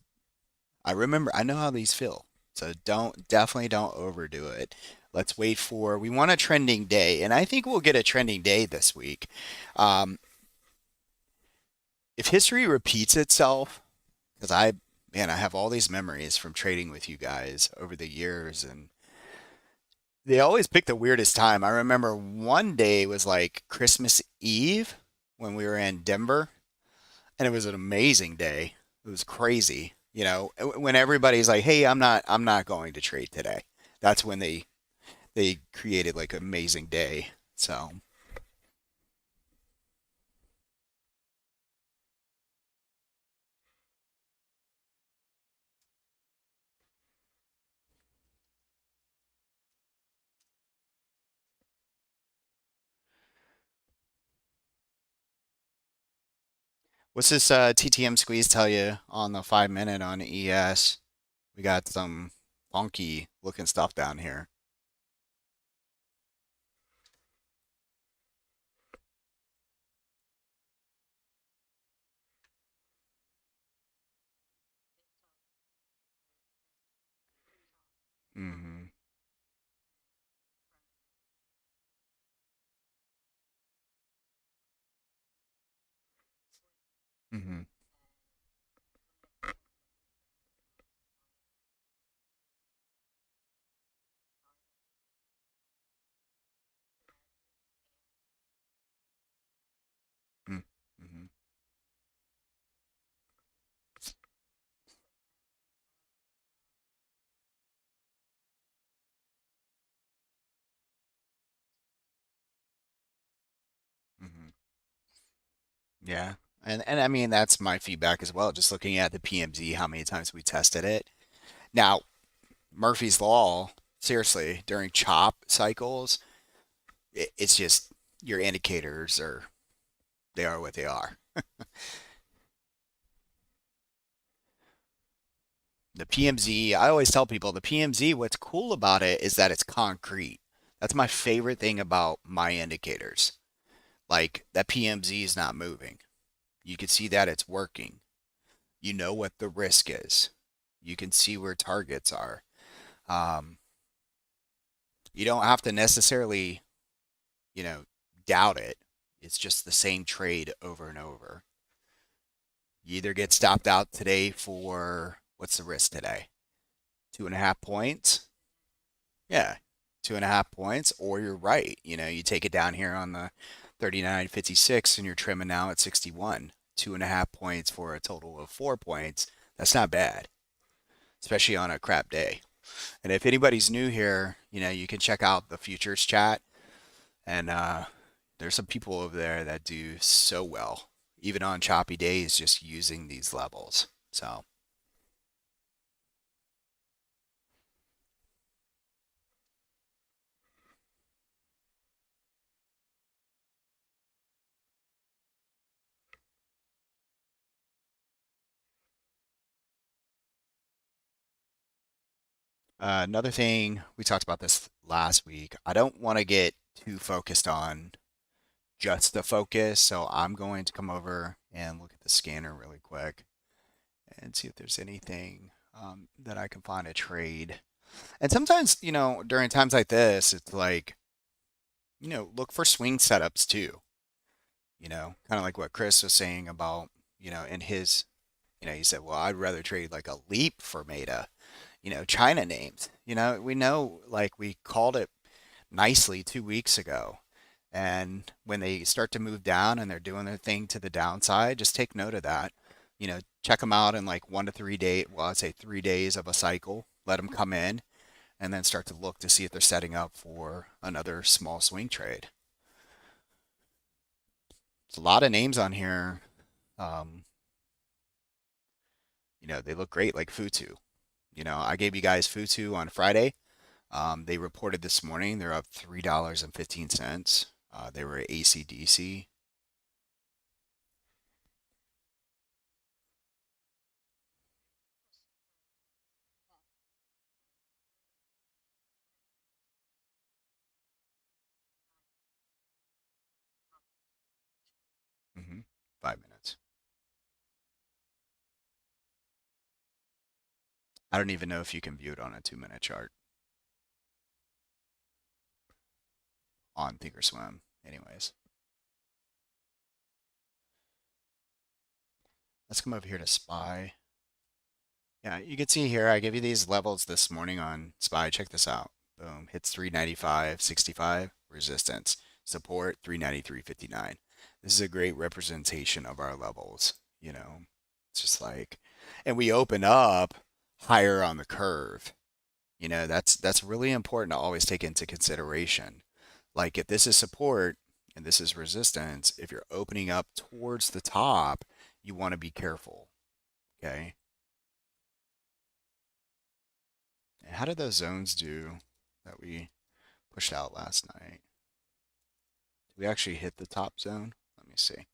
I remember, I know how these feel. So definitely don't overdo it. Let's wait for, we want a trending day, and I think we'll get a trending day this week. Um, if history repeats itself, because man, I have all these memories from trading with you guys over the years, and They always pick the weirdest time. I remember one day was like Christmas Eve when we were in Denver, and it was an amazing day. It was crazy. When everybody's like, "Hey, I'm not going to trade today." That's when they created like an amazing day. So, what's this TTM squeeze tell you on the 5 minute on ES? We got some funky looking stuff down here. Hmm. Hmm. Hmm. Hmm. Yeah. And I mean that's my feedback as well. Just looking at the PMZ, how many times we tested it. Now, Murphy's Law, seriously, during chop cycles, it's just your indicators they are what they are. The PMZ, I always tell people the PMZ, what's cool about it is that it's concrete. That's my favorite thing about my indicators. Like that PMZ is not moving. You can see that it's working. You know what the risk is. You can see where targets are. Um, you don't have to necessarily, you know, doubt it. It's just the same trade over and over. You either get stopped out today for what's the risk today? 2.5 points? Yeah, 2.5 points, or you're right. You take it down here on the 39.56 and you're trimming now at 61. 2.5 points for a total of 4 points. That's not bad, especially on a crap day. And if anybody's new here, you can check out the futures chat. And there's some people over there that do so well, even on choppy days, just using these levels. So, another thing, we talked about this last week. I don't want to get too focused on just the focus, so I'm going to come over and look at the scanner really quick and see if there's anything that I can find a trade. And sometimes, during times like this, it's like, look for swing setups too. Kind of like what Chris was saying about, in his, he said, well, I'd rather trade like a leap for Meta, China names. We know, like we called it nicely 2 weeks ago. And when they start to move down and they're doing their thing to the downside, just take note of that. Check them out in like 1 to 3 days. Well, I'd say 3 days of a cycle. Let them come in and then start to look to see if they're setting up for another small swing trade. There's a lot of names on here. Um, they look great, like Futu. I gave you guys Futu on Friday. They reported this morning they're up $3.15. They were at ACDC. Hmm. 5 minutes. I don't even know if you can view it on a 2 minute chart on Thinkorswim. Anyways, let's come over here to SPY. Yeah, you can see here, I gave you these levels this morning on SPY. Check this out. Boom. Hits 395.65. Resistance. Support 393.59. This is a great representation of our levels. You know, it's just like, and we open up higher on the curve. You know, that's really important to always take into consideration. Like if this is support and this is resistance, if you're opening up towards the top, you want to be careful. Okay. And how did those zones do that we pushed out last night? Did we actually hit the top zone? Let me see.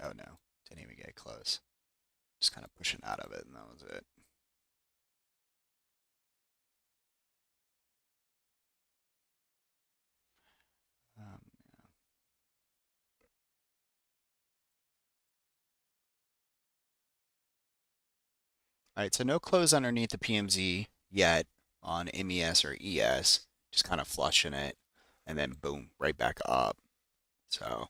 Oh no, didn't even get close. Just kind of pushing out of it, and that was it. Um, all right, so no close underneath the PMZ yet on MES or ES. Just kind of flushing it, and then boom, right back up. So,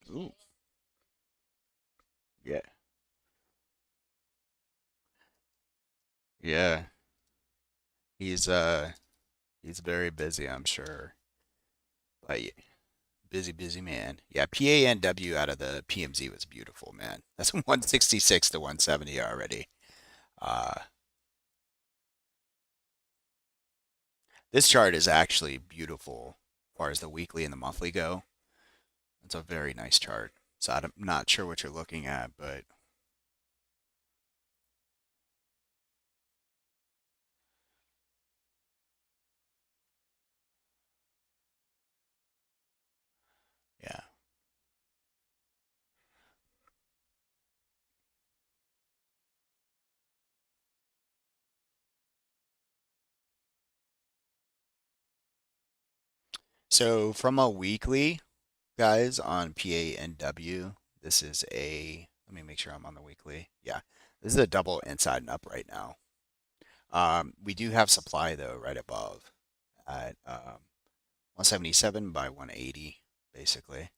ooh, yeah, yeah. He's uh he's very busy, I'm sure. But yeah, busy, busy man. Yeah, PANW out of the PMZ was beautiful, man. That's 166 to 170 already. Uh, this chart is actually beautiful as far as the weekly and the monthly go. It's a very nice chart. So I'm not sure what you're looking at, but yeah. So from a weekly, guys, on PANW, this is a, let me make sure I'm on the weekly. Yeah, this is a double inside and up right now. We do have supply though right above at 177 by 180, basically.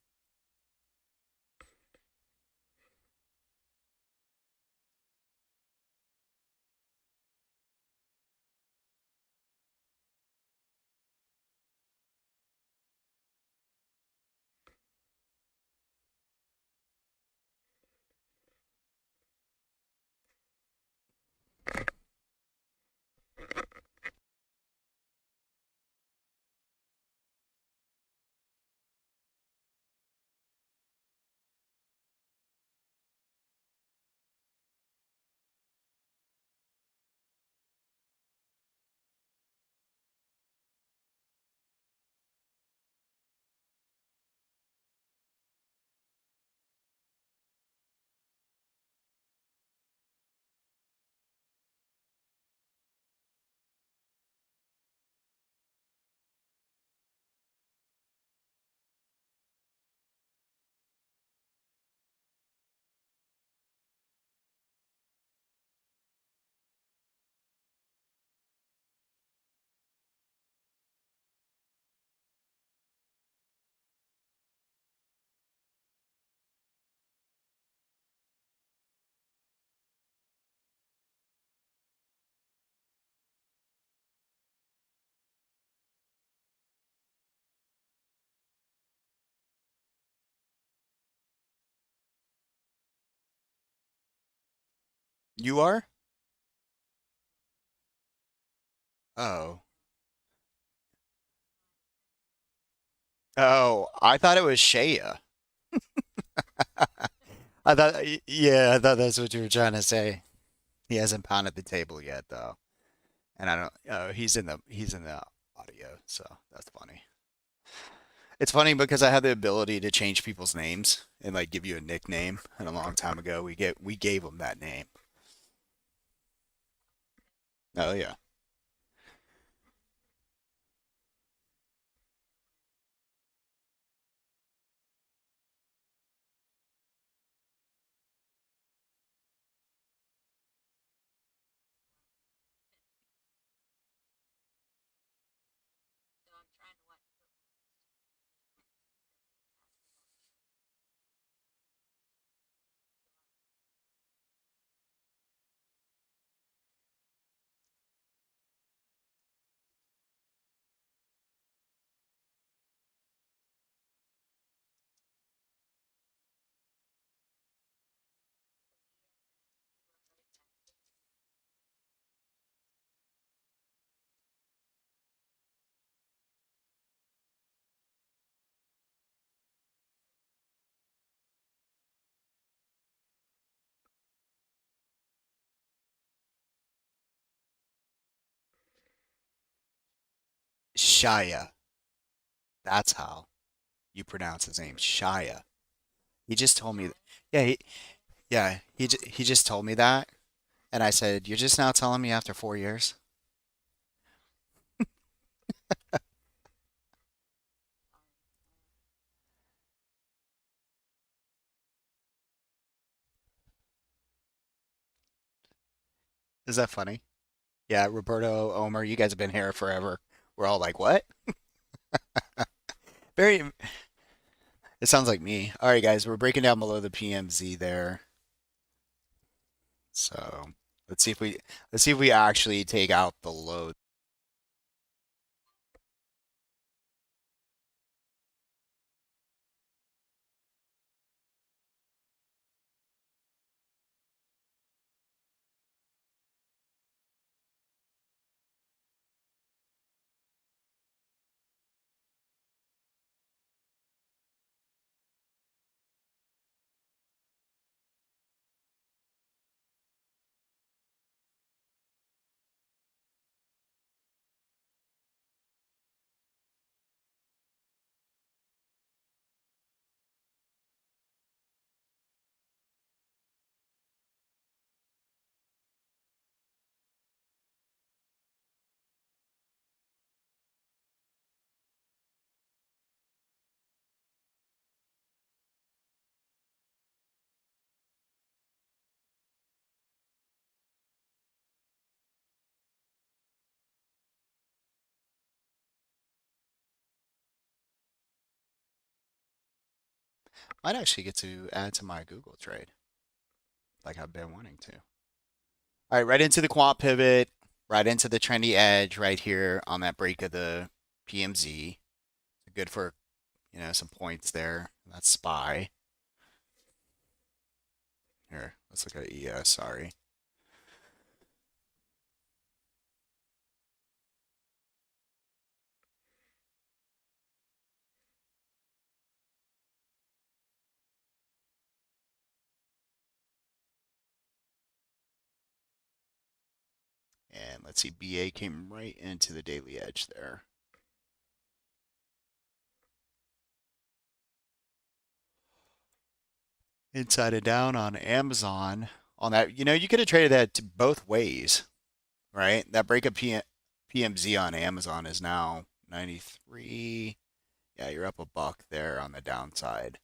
You are? Oh. Oh, I thought it was Shea. I thought, yeah, I thought that's what you were trying to say. He hasn't pounded the table yet, though, and I don't. Oh, he's in the audio, so that's funny. It's funny because I have the ability to change people's names and like give you a nickname. And a long time ago, we gave him that name. Oh yeah. Shia. That's how you pronounce his name, Shia. He just told me. Yeah, he just told me that, and I said, "You're just now telling me after 4 years?" Is that funny? Yeah, Roberto, Omer, you guys have been here forever. We're all like, "What?" Very. It sounds like me. All right, guys, we're breaking down below the PMZ there. So let's see if we actually take out the load. Might actually get to add to my Google trade, like I've been wanting to. All right, right into the quant pivot, right into the trendy edge right here on that break of the PMZ. Good for, some points there. That's SPY. Here, let's look at ES, sorry. And let's see, BA came right into the daily edge there. Inside and down on Amazon. On that, you could have traded that to both ways, right? That breakup PMZ on Amazon is now 93. Yeah, you're up a buck there on the downside.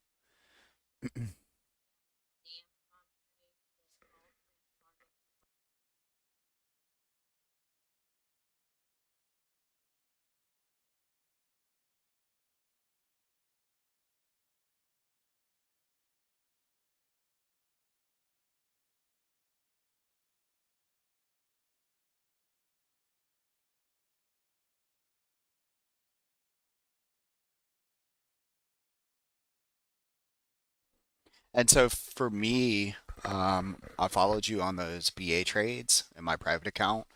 And so for me, I followed you on those BA trades in my private account,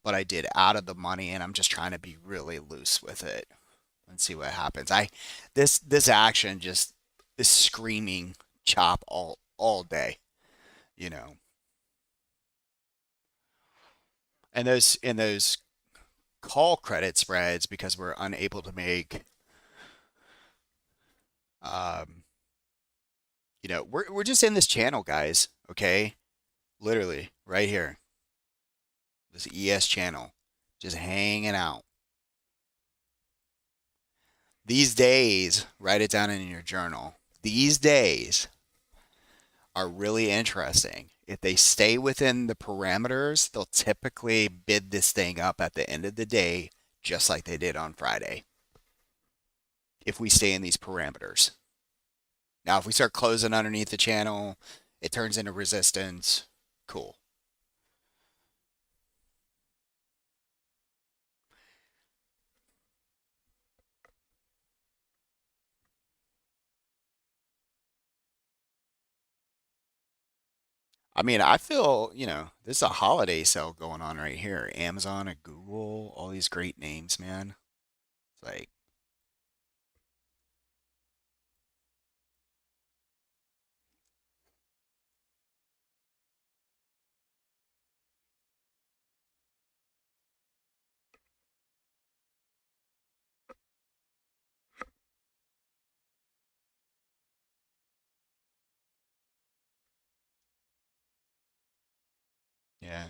but I did out of the money, and I'm just trying to be really loose with it and see what happens. This action just is screaming chop all day, you know. And those call credit spreads because we're unable to make um we're just in this channel, guys, okay? Literally right here. This ES channel just hanging out. These days, write it down in your journal. These days are really interesting. If they stay within the parameters, they'll typically bid this thing up at the end of the day, just like they did on Friday, if we stay in these parameters. Now, if we start closing underneath the channel, it turns into resistance. Cool. I mean, I feel, there's a holiday sale going on right here. Amazon and Google, all these great names, man. It's like, Yeah.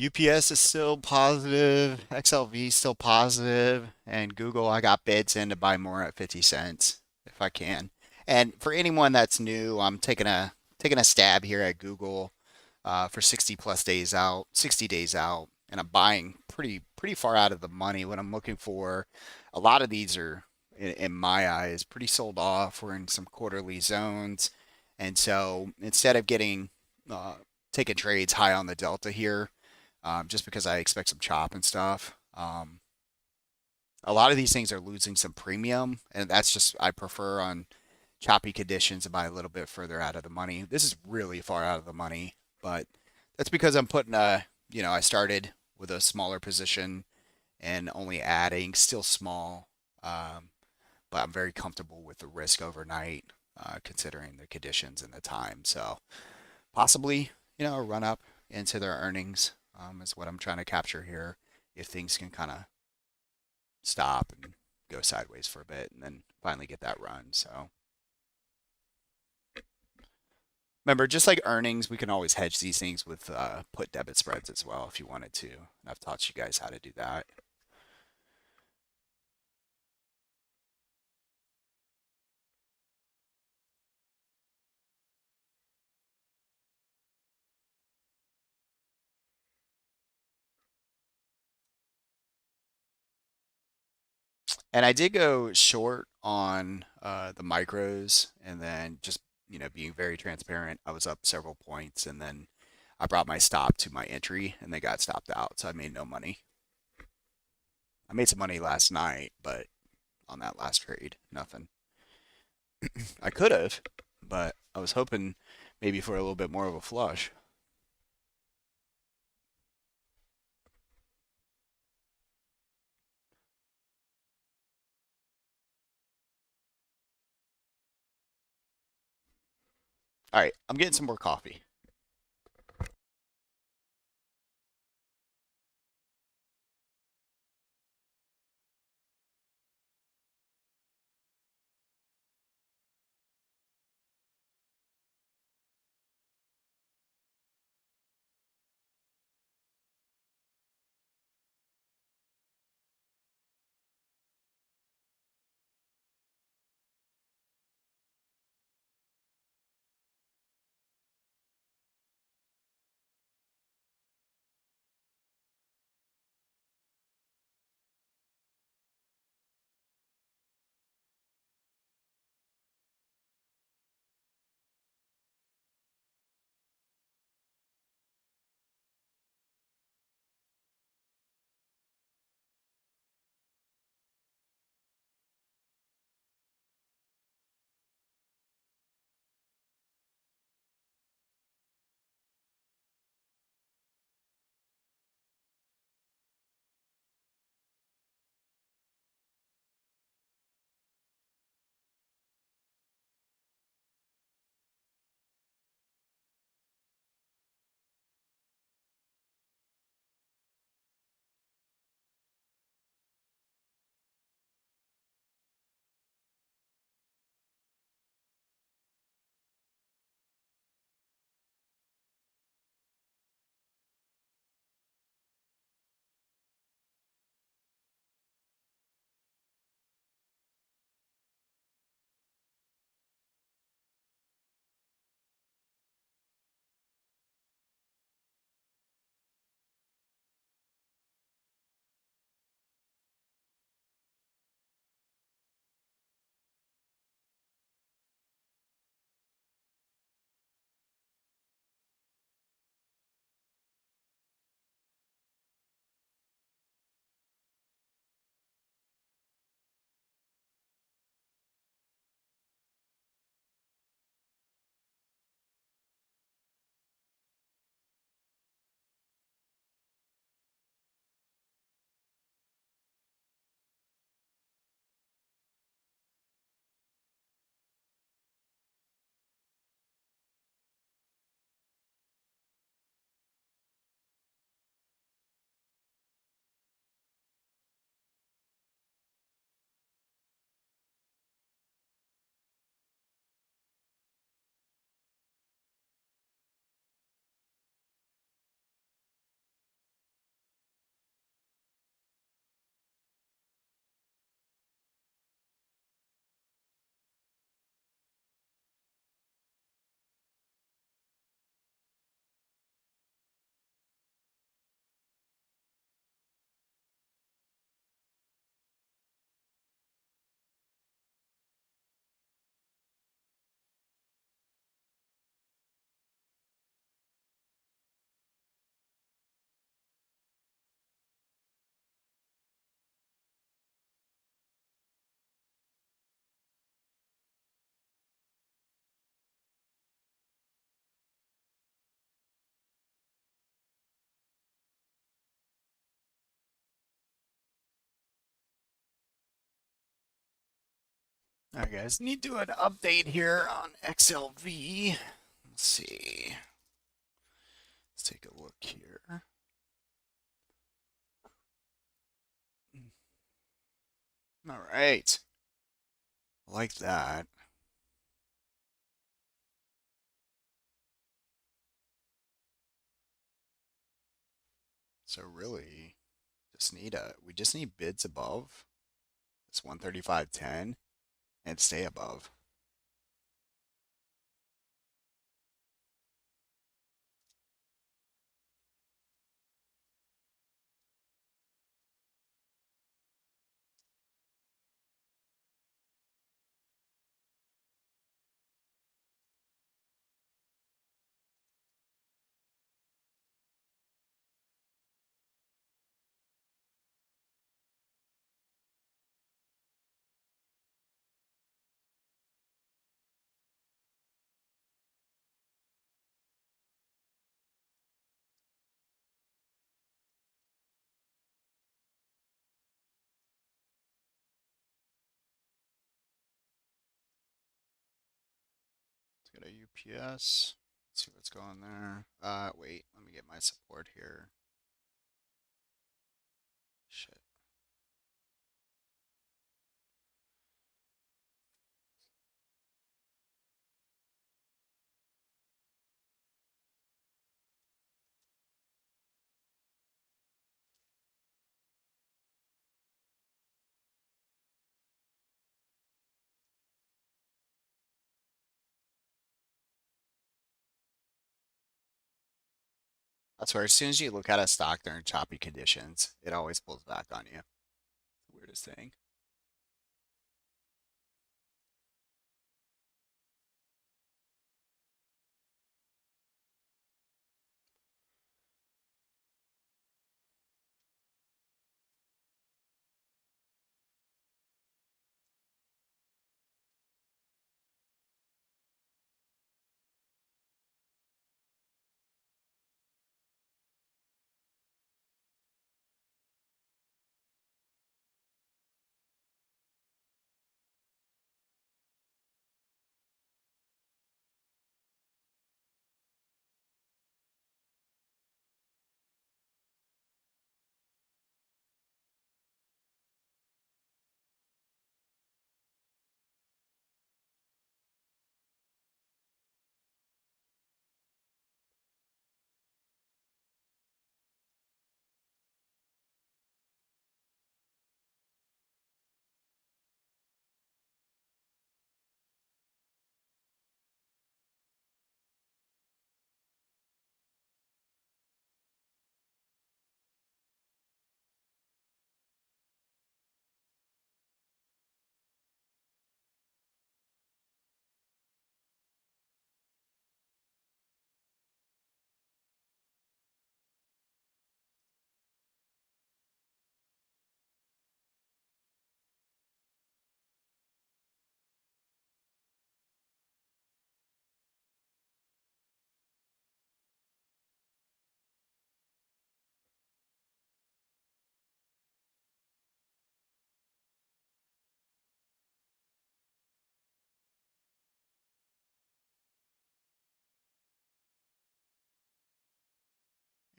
UPS is still positive, XLV is still positive, and Google, I got bids in to buy more at 50 cents if I can. And for anyone that's new, I'm taking a stab here at Google for 60 plus days out, 60 days out, and I'm buying pretty far out of the money. What I'm looking for, a lot of these are in my eyes pretty sold off. We're in some quarterly zones, and so instead of getting uh, taking trades high on the delta here, just because I expect some chop and stuff. A lot of these things are losing some premium, and that's just I prefer on choppy conditions to buy a little bit further out of the money. This is really far out of the money, but that's because I'm putting I started with a smaller position and only adding, still small, um, but I'm very comfortable with the risk overnight, considering the conditions and the time. So possibly, a run up into their earnings is what I'm trying to capture here. If things can kind of stop and go sideways for a bit and then finally get that run. So remember, just like earnings, we can always hedge these things with put debit spreads as well if you wanted to. And I've taught you guys how to do that. And I did go short on the micros and then just, being very transparent. I was up several points and then I brought my stop to my entry and they got stopped out. So I made no money. I made some money last night, but on that last trade, nothing. I could have, but I was hoping maybe for a little bit more of a flush. All right, I'm getting some more coffee. All right, guys, need to do an update here on XLV. Let's see. Let's take a look here. All right. Like that. So really, we just need bids above this 135.10 and stay above. Let's go to UPS. Let's see what's going there. Wait, let me get my support here. Shit. That's where as soon as you look at a stock during choppy conditions, it always pulls back on you. The weirdest thing.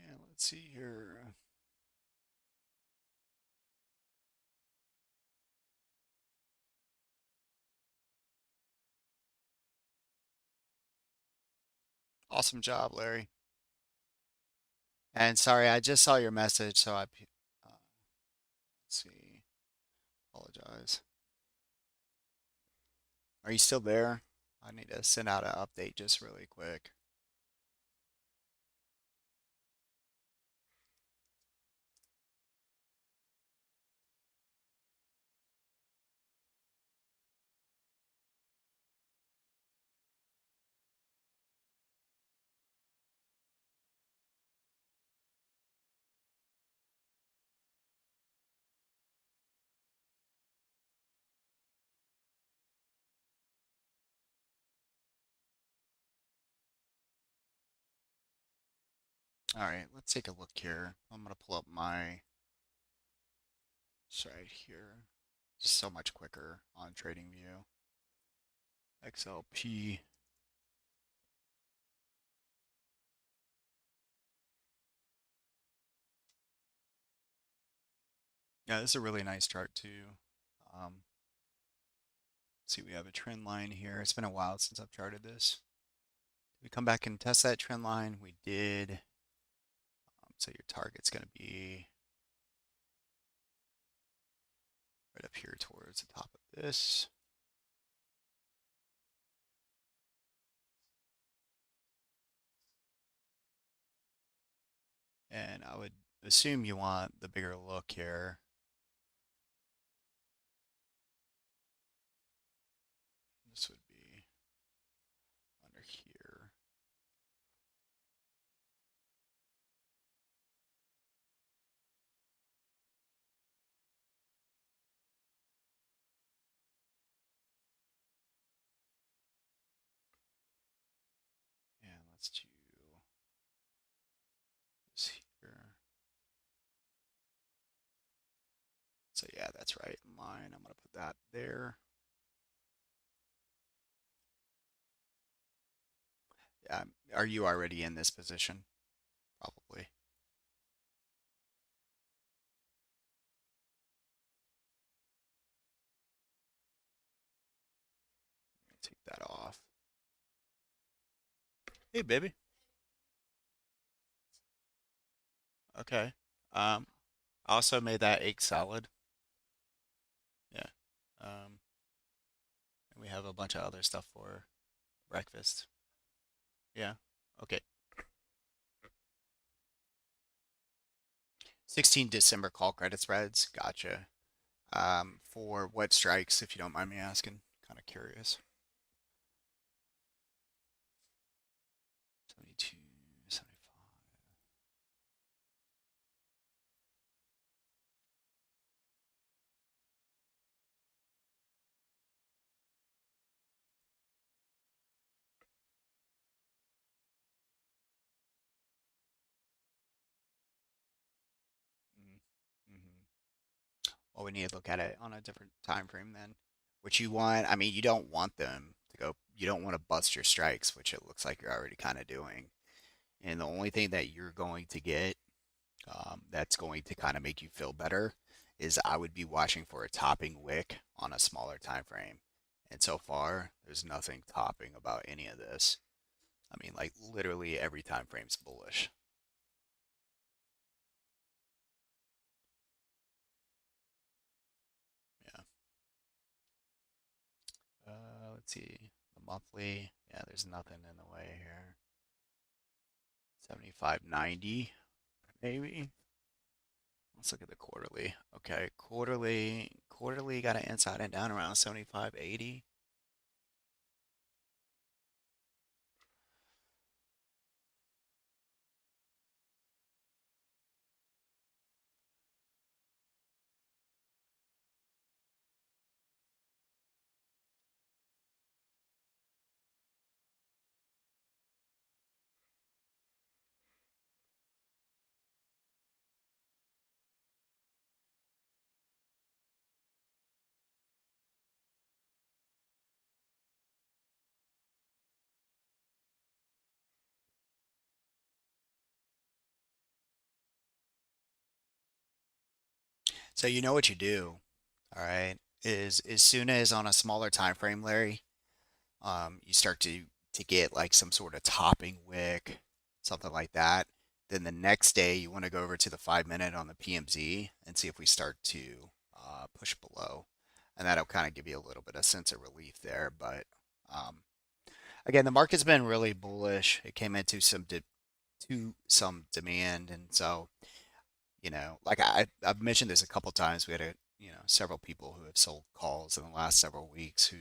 And let's see here. Awesome job, Larry. And sorry, I just saw your message, so let's see. Apologize. Are you still there? I need to send out an update just really quick. All right, let's take a look here. I'm gonna pull up my site here. Just so much quicker on TradingView. XLP. Yeah, this is a really nice chart too. See, we have a trend line here. It's been a while since I've charted this. Did we come back and test that trend line? We did. So your target's going to be right up here towards the top of this. And I would assume you want the bigger look here. This would be under here. And let's do this here. So yeah, that's right in line. I'm going to put that there. Yeah, are you already in this position? Probably. Take that off. Hey, baby. Okay. Also made that egg salad. Yeah. And we have a bunch of other stuff for breakfast. Yeah. Okay. 16 December call credit spreads. Gotcha. For what strikes, if you don't mind me asking? Kind of curious. 72, 75. Mm-hmm. Well, we need to look at it on a different time frame then. What you want, I mean, you don't want them to go, you don't want to bust your strikes, which it looks like you're already kind of doing. And the only thing that you're going to get that's going to kind of make you feel better is I would be watching for a topping wick on a smaller time frame. And so far, there's nothing topping about any of this. I mean, like literally every time frame's bullish. Yeah. Let's see. The monthly. Yeah, there's nothing in the way here. 75.90 maybe. Let's look at the quarterly. Okay, quarterly got an inside and down around 75.80. So you know what you do, all right, is as soon as on a smaller time frame, Larry, you start to get like some sort of topping wick, something like that. Then the next day you want to go over to the 5 minute on the PMZ and see if we start to push below, and that'll kind of give you a little bit of sense of relief there. But um, again, the market's been really bullish. It came into some demand, and so like I've mentioned this a couple times. We had several people who have sold calls in the last several weeks who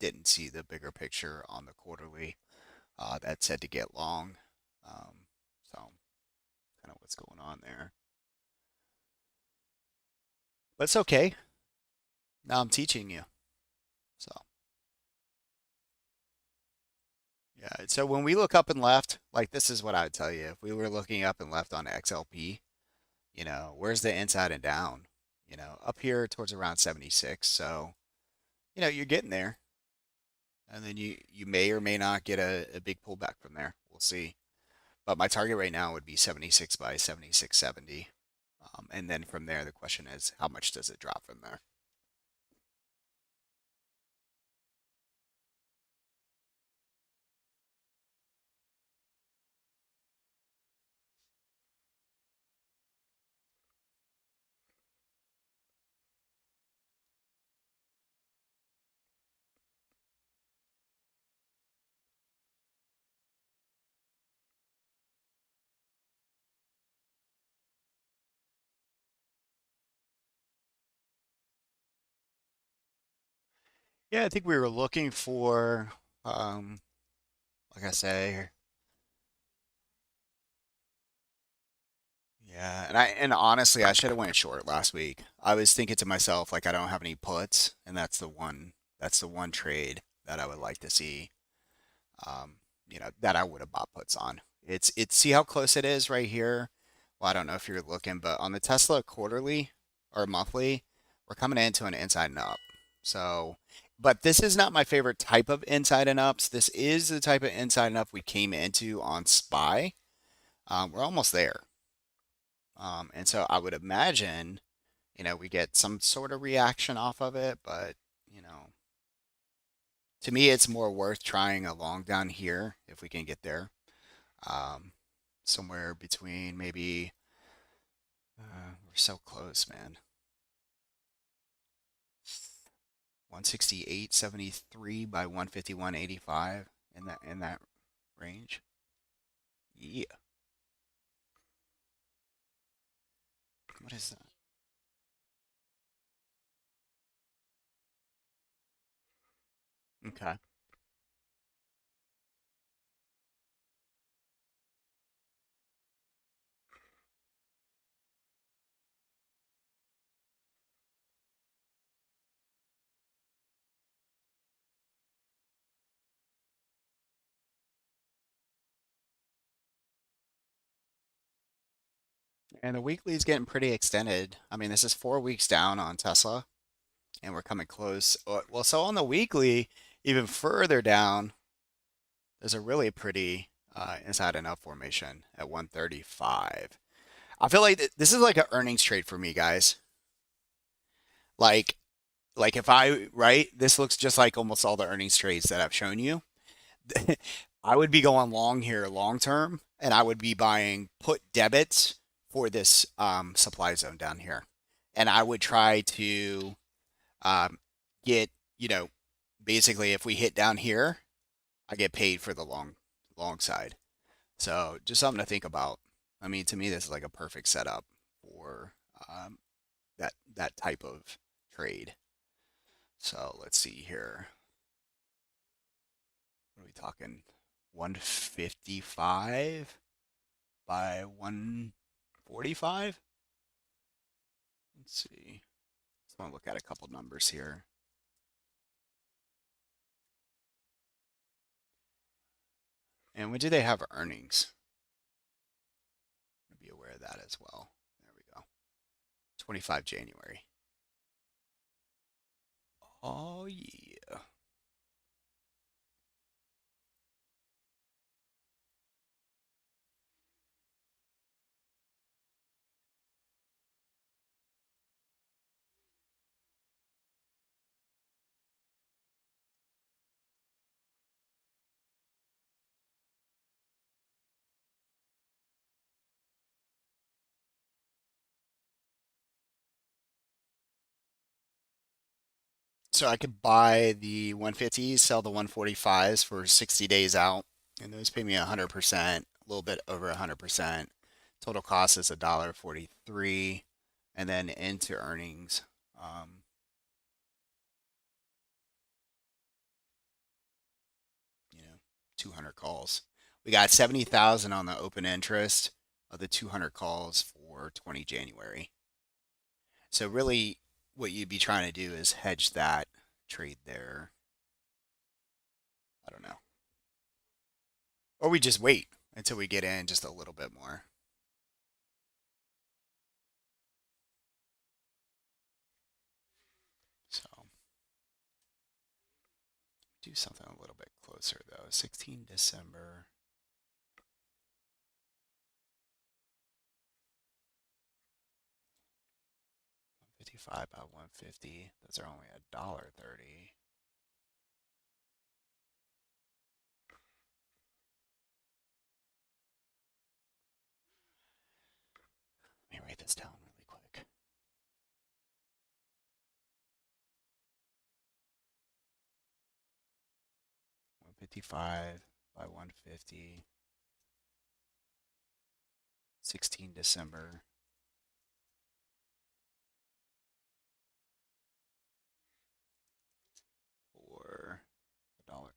didn't see the bigger picture on the quarterly that said to get long. So kind of what's going on there. But it's okay. Now I'm teaching you. So yeah. So when we look up and left, like this is what I would tell you. If we were looking up and left on XLP, where's the inside and down? Up here towards around 76. So, you're getting there. and then you may or may not get a big pullback from there. We'll see. But my target right now would be 76 by 76.70. And then from there, the question is, how much does it drop from there? Yeah, I think we were looking for, um, like I say, yeah, and honestly, I should have went short last week. I was thinking to myself, like, I don't have any puts, and that's the one trade that I would like to see, um, that I would have bought puts on. It's see how close it is right here. Well, I don't know if you're looking, but on the Tesla quarterly or monthly, we're coming into an inside and up. So, but this is not my favorite type of inside and ups. This is the type of inside and up we came into on SPY. We're almost there. And so I would imagine, we get some sort of reaction off of it, but, you know, to me, it's more worth trying a long down here if we can get there. Um, Somewhere between maybe, we're so close, man. 168.73 by 151.85 in that range. Yeah. What is that? Okay. And the weekly is getting pretty extended. I mean, this is 4 weeks down on Tesla, and we're coming close. Well, so on the weekly, even further down, there's a really pretty inside and up formation at 135. I feel like this is like an earnings trade for me, guys. Like, like if I right, this looks just like almost all the earnings trades that I've shown you. I would be going long here long term, and I would be buying put debits for this supply zone down here, and I would try to um, get basically if we hit down here, I get paid for the long side. So just something to think about. I mean, to me, this is like a perfect setup for that type of trade. So let's see here. What are we talking? 155 by 145? Let's see. Just want to look at a couple numbers here. And when do they have earnings? Be aware of that as well. There we go. 25 January. Oh yeah. So I could buy the 150s, sell the 145s for 60 days out, and those pay me 100%, a little bit over 100%. Total cost is $1.43, and then into earnings, um, 200 calls. We got 70,000 on the open interest of the 200 calls for 20 January. So really, what you'd be trying to do is hedge that trade there. I don't know, or we just wait until we get in just a little bit more. So Do something a little bit closer though. 16 December. 55 by 150. Those are only $1.30. Let me write this down really quick. 155 by 150. 16 December. For a dollar.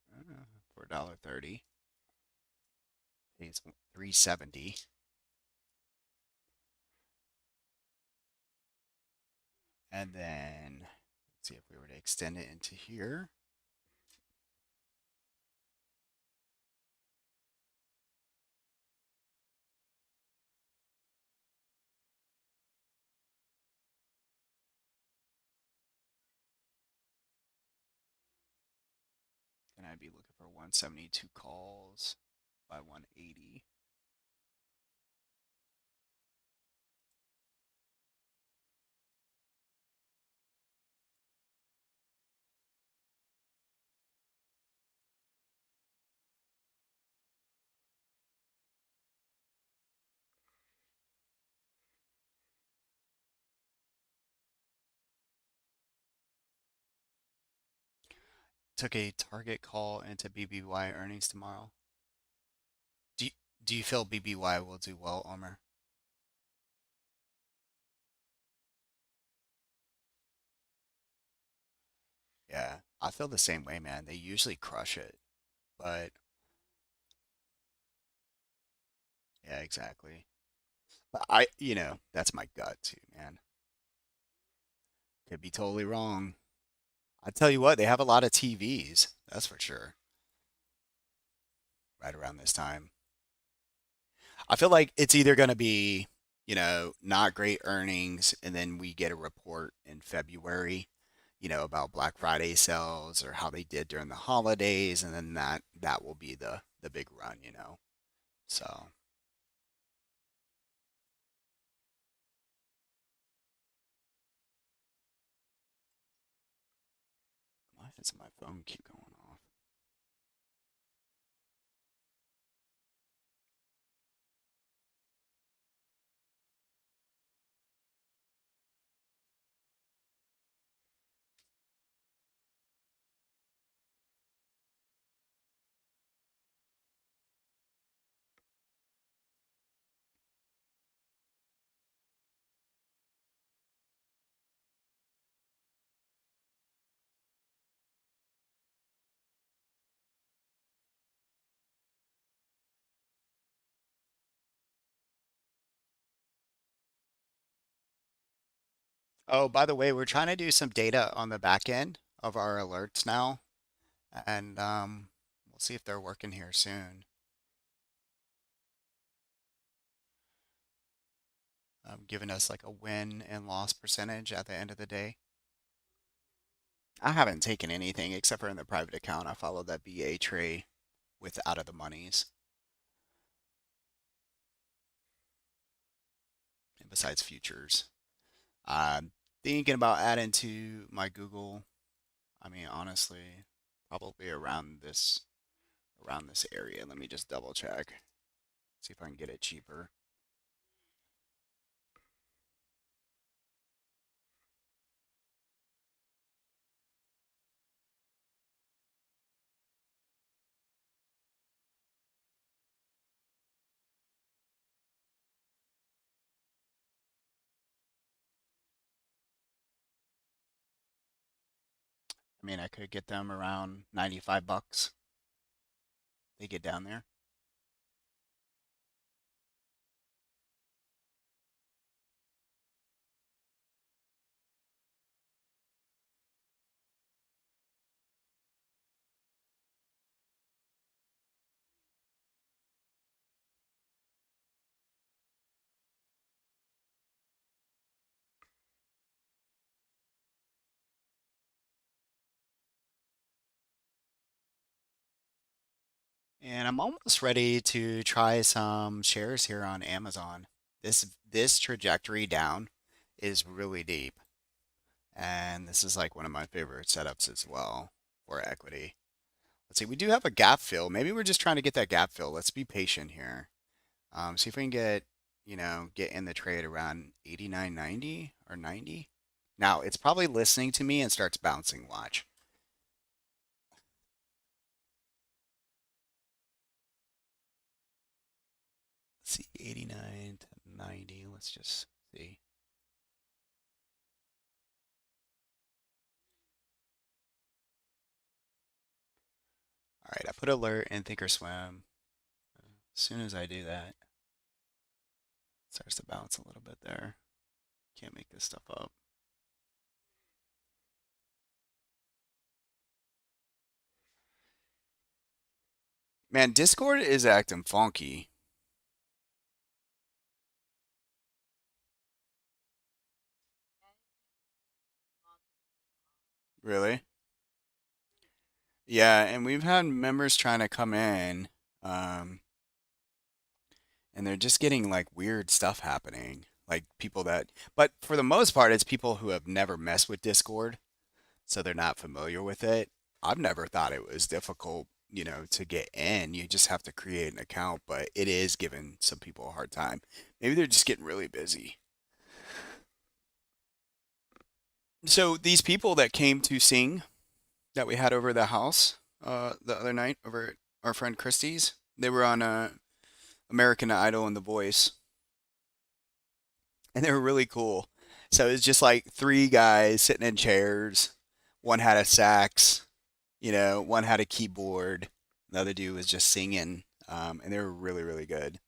For $1.30. Pays 370. And then let's see if we were to extend it into here. Then I'd be looking for 172 calls by 180. Took a target call into BBY earnings tomorrow. Do you, do you feel BBY will do well, Omer? Yeah, I feel the same way, man. They usually crush it, but yeah, exactly. But that's my gut too, man. Could be totally wrong. I tell you what, they have a lot of TVs. That's for sure. Right around this time. I feel like it's either going to be, not great earnings, and then we get a report in February, about Black Friday sales or how they did during the holidays, and then that will be the big run. So why does my phone keep going off? Oh, by the way, we're trying to do some data on the back end of our alerts now, and we'll see if they're working here soon. Giving us like a win and loss percentage at the end of the day. I haven't taken anything except for in the private account. I follow that BA tray with out of the monies. And besides futures, I'm thinking about adding to my Google. I mean, honestly, probably around this area. Let me just double check. See if I can get it cheaper. I mean, I could get them around 95 bucks. They get down there. And I'm almost ready to try some shares here on Amazon. This trajectory down is really deep. And this is like one of my favorite setups as well for equity. Let's see, we do have a gap fill. Maybe we're just trying to get that gap fill. Let's be patient here. See if we can get in the trade around 89.90 or 90. Now, it's probably listening to me and starts bouncing. Watch. Let's see, 89 to 90. Let's just see. All right, I put alert in Thinkorswim. As soon as I do that, it starts to bounce a little bit there. Can't make this stuff up. Man, Discord is acting funky. Really? Yeah, and we've had members trying to come in, um, and they're just getting like weird stuff happening. Like people that, but for the most part, it's people who have never messed with Discord, so they're not familiar with it. I've never thought it was difficult, to get in. You just have to create an account, but it is giving some people a hard time. Maybe they're just getting really busy. So these people that came to sing that we had over the house the other night over at our friend Christie's, they were on American Idol and The Voice, and they were really cool. So it's just like three guys sitting in chairs. One had a sax, one had a keyboard. The other dude was just singing, and they were really, really good.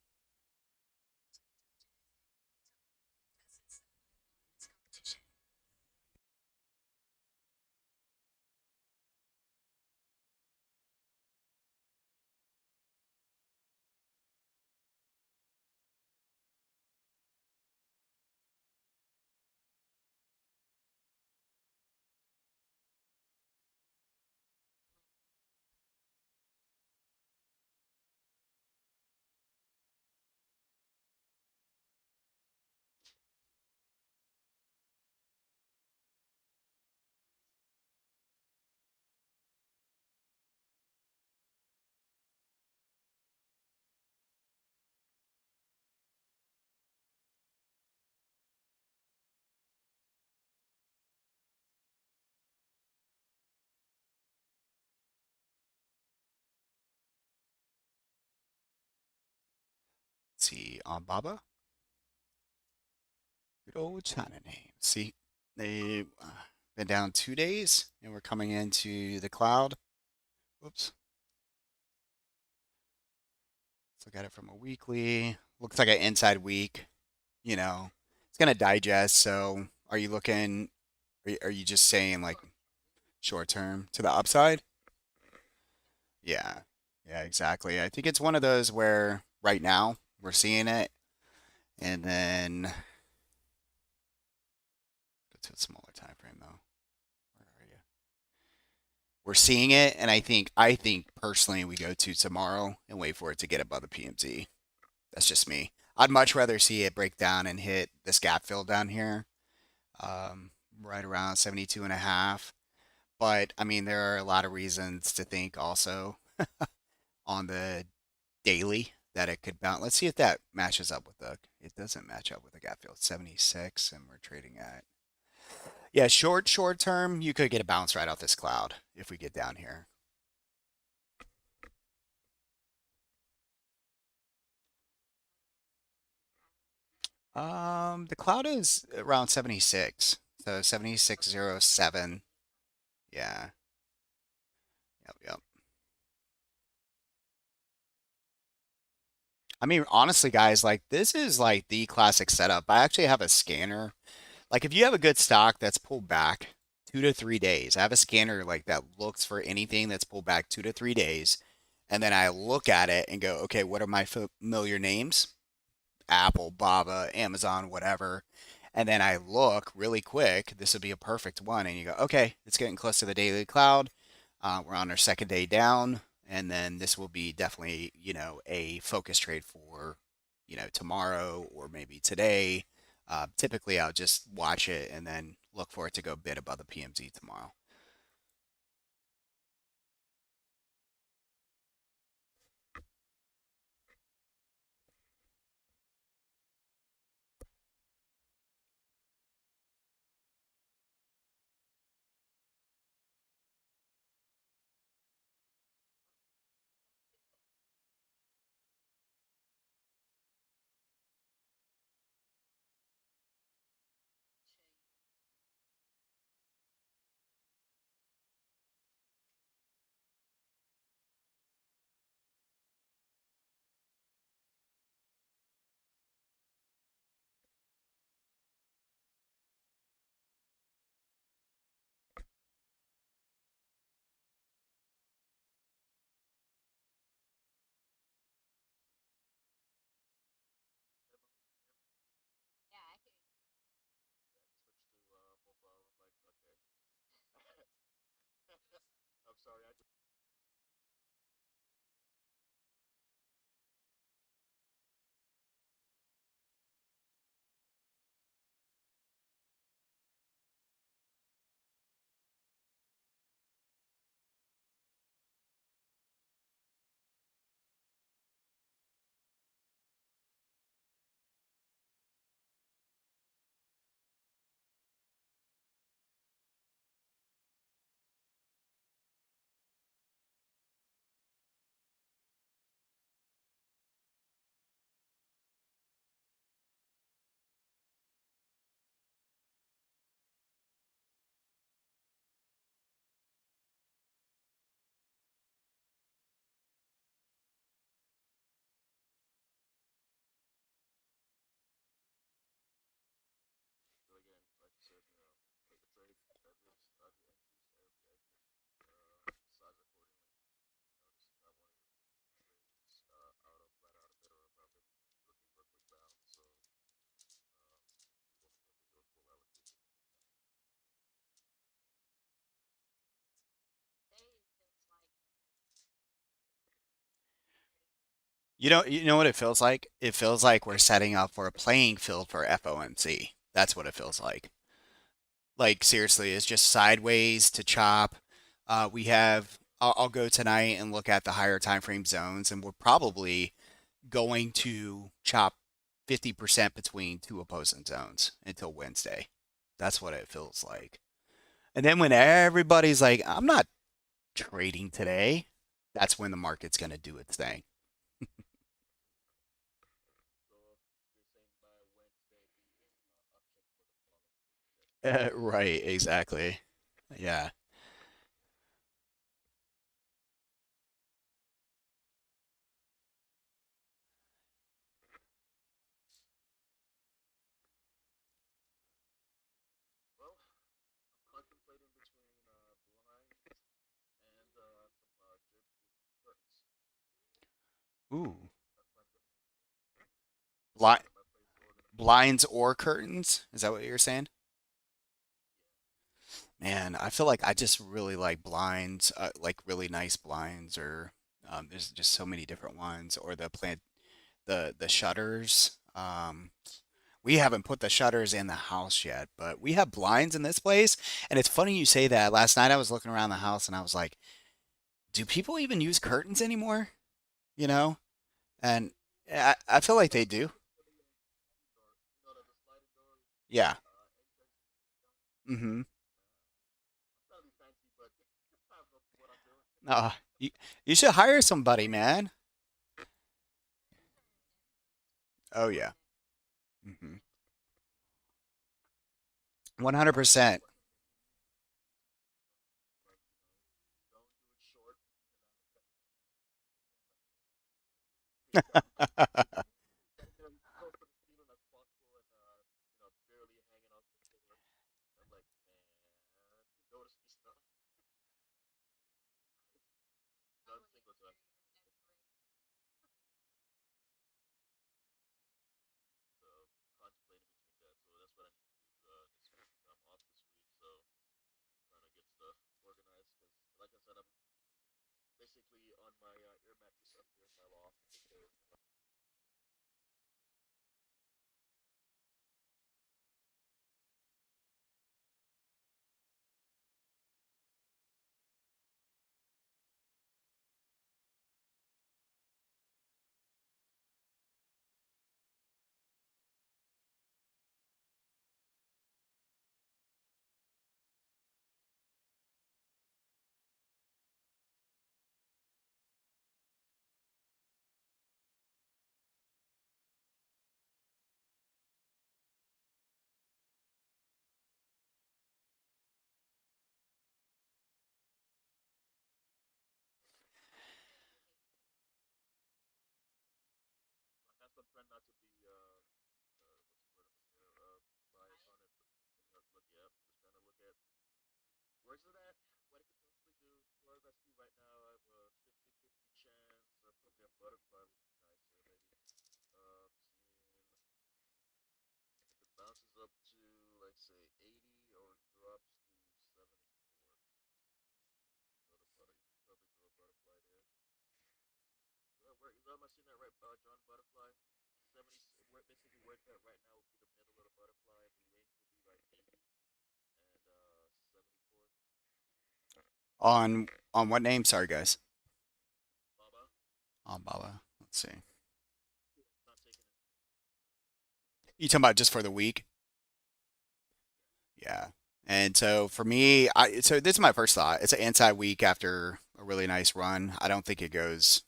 Let's see, on Baba, good old China name. See, they've been down 2 days, and we're coming into the cloud. Whoops. Let's look at it from a weekly. Looks like an inside week. It's gonna digest. So, are you looking? Are you just saying like short term to the upside? Yeah, yeah, exactly. I think it's one of those where right now we're seeing it, and then go to a smaller time frame though. Where are you? We're seeing it, and I think personally we go to tomorrow and wait for it to get above the PMZ. That's just me. I'd much rather see it break down and hit this gap fill down here, right around 72 and a half. But I mean, there are a lot of reasons to think also on the daily that it could bounce. Let's see if that matches up with the. It doesn't match up with the gap fill. 76, and we're trading at. Yeah, short term, you could get a bounce right off this cloud if we get down here. The cloud is around 76, so 76.07. Yeah, yep, yep. I mean, honestly, guys, like this is like the classic setup. I actually have a scanner. Like if you have a good stock that's pulled back 2 to 3 days, I have a scanner like that looks for anything that's pulled back 2 to 3 days, and then I look at it and go, okay, what are my familiar names? Apple, Baba, Amazon, whatever. And then I look really quick. This would be a perfect one, and you go, okay, it's getting close to the daily cloud. We're on our second day down. and then this will be definitely, a focus trade for, tomorrow or maybe today. Typically, I'll just watch it and then look for it to go bid above the PMZ tomorrow. Yeah, I hear you. Today feels like You know what it feels like? It feels like we're setting up for a playing field for FOMC. That's what it feels like. Like seriously, it's just sideways to chop. We have. I'll go tonight and look at the higher time frame zones, and we're probably going to chop 50% between two opposing zones until Wednesday. That's what it feels like. And then when everybody's like, "I'm not trading today," that's when the market's going to do its thing. Right, exactly. Yeah. Ooh. Bli- Blinds or curtains? Is that what you're saying? Man, I feel like I just really like blinds, like really nice blinds, or there's just so many different ones, or the shutters. We haven't put the shutters in the house yet, but we have blinds in this place, and it's funny you say that. Last night I was looking around the house and I was like, do people even use curtains anymore? You know? And I feel like they do. Yeah. Mm-hmm. Uh, you, you should hire somebody, man. Oh yeah. Mm-hmm. 100%. On what name? Sorry, guys. On Baba. Let's see. You talking about just for the week? Yeah. And so for me, so this is my first thought. It's an inside week after a really nice run. I don't think it goes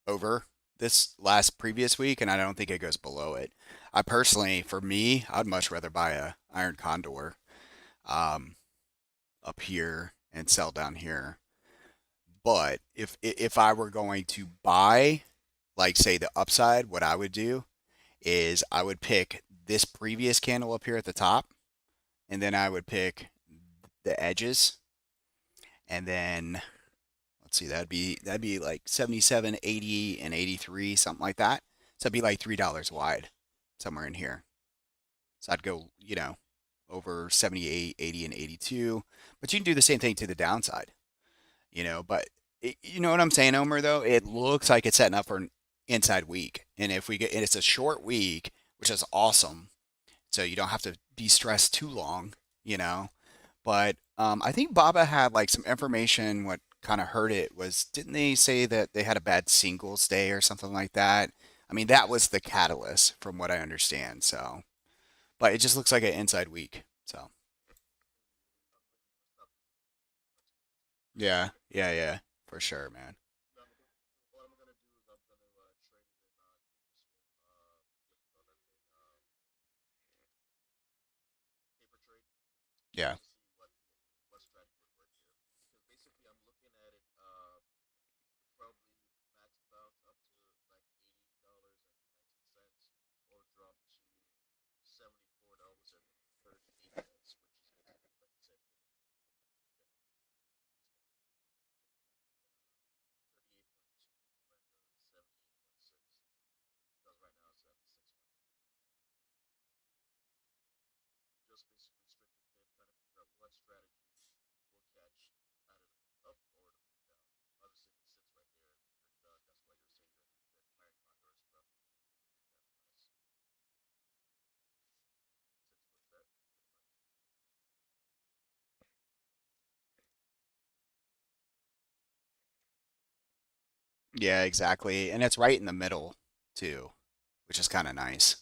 over this last previous week, and I don't think it goes below it. I personally, for me, I'd much rather buy a iron condor um, up here and sell down here. But if I were going to buy, like say the upside, what I would do is I would pick this previous candle up here at the top, and then I would pick the edges, and then let's see, that'd be like 77, 80, and 83, something like that. So it'd be like $3 wide, somewhere in here. So I'd go, over 78, 80, and 82. But you can do the same thing to the downside, but you know what I'm saying, Omer, though? It looks like it's setting up for an inside week. And if we get, and it's a short week, which is awesome. So you don't have to be stressed too long, you know. But I think Baba had like some information. What kind of hurt it was, didn't they say that they had a bad singles day or something like that? I mean, that was the catalyst, from what I understand. So, but it just looks like an inside week. So, yeah, yeah, yeah, for sure, man. Yeah. Yeah, exactly. And it's right in the middle too, which is kind of nice.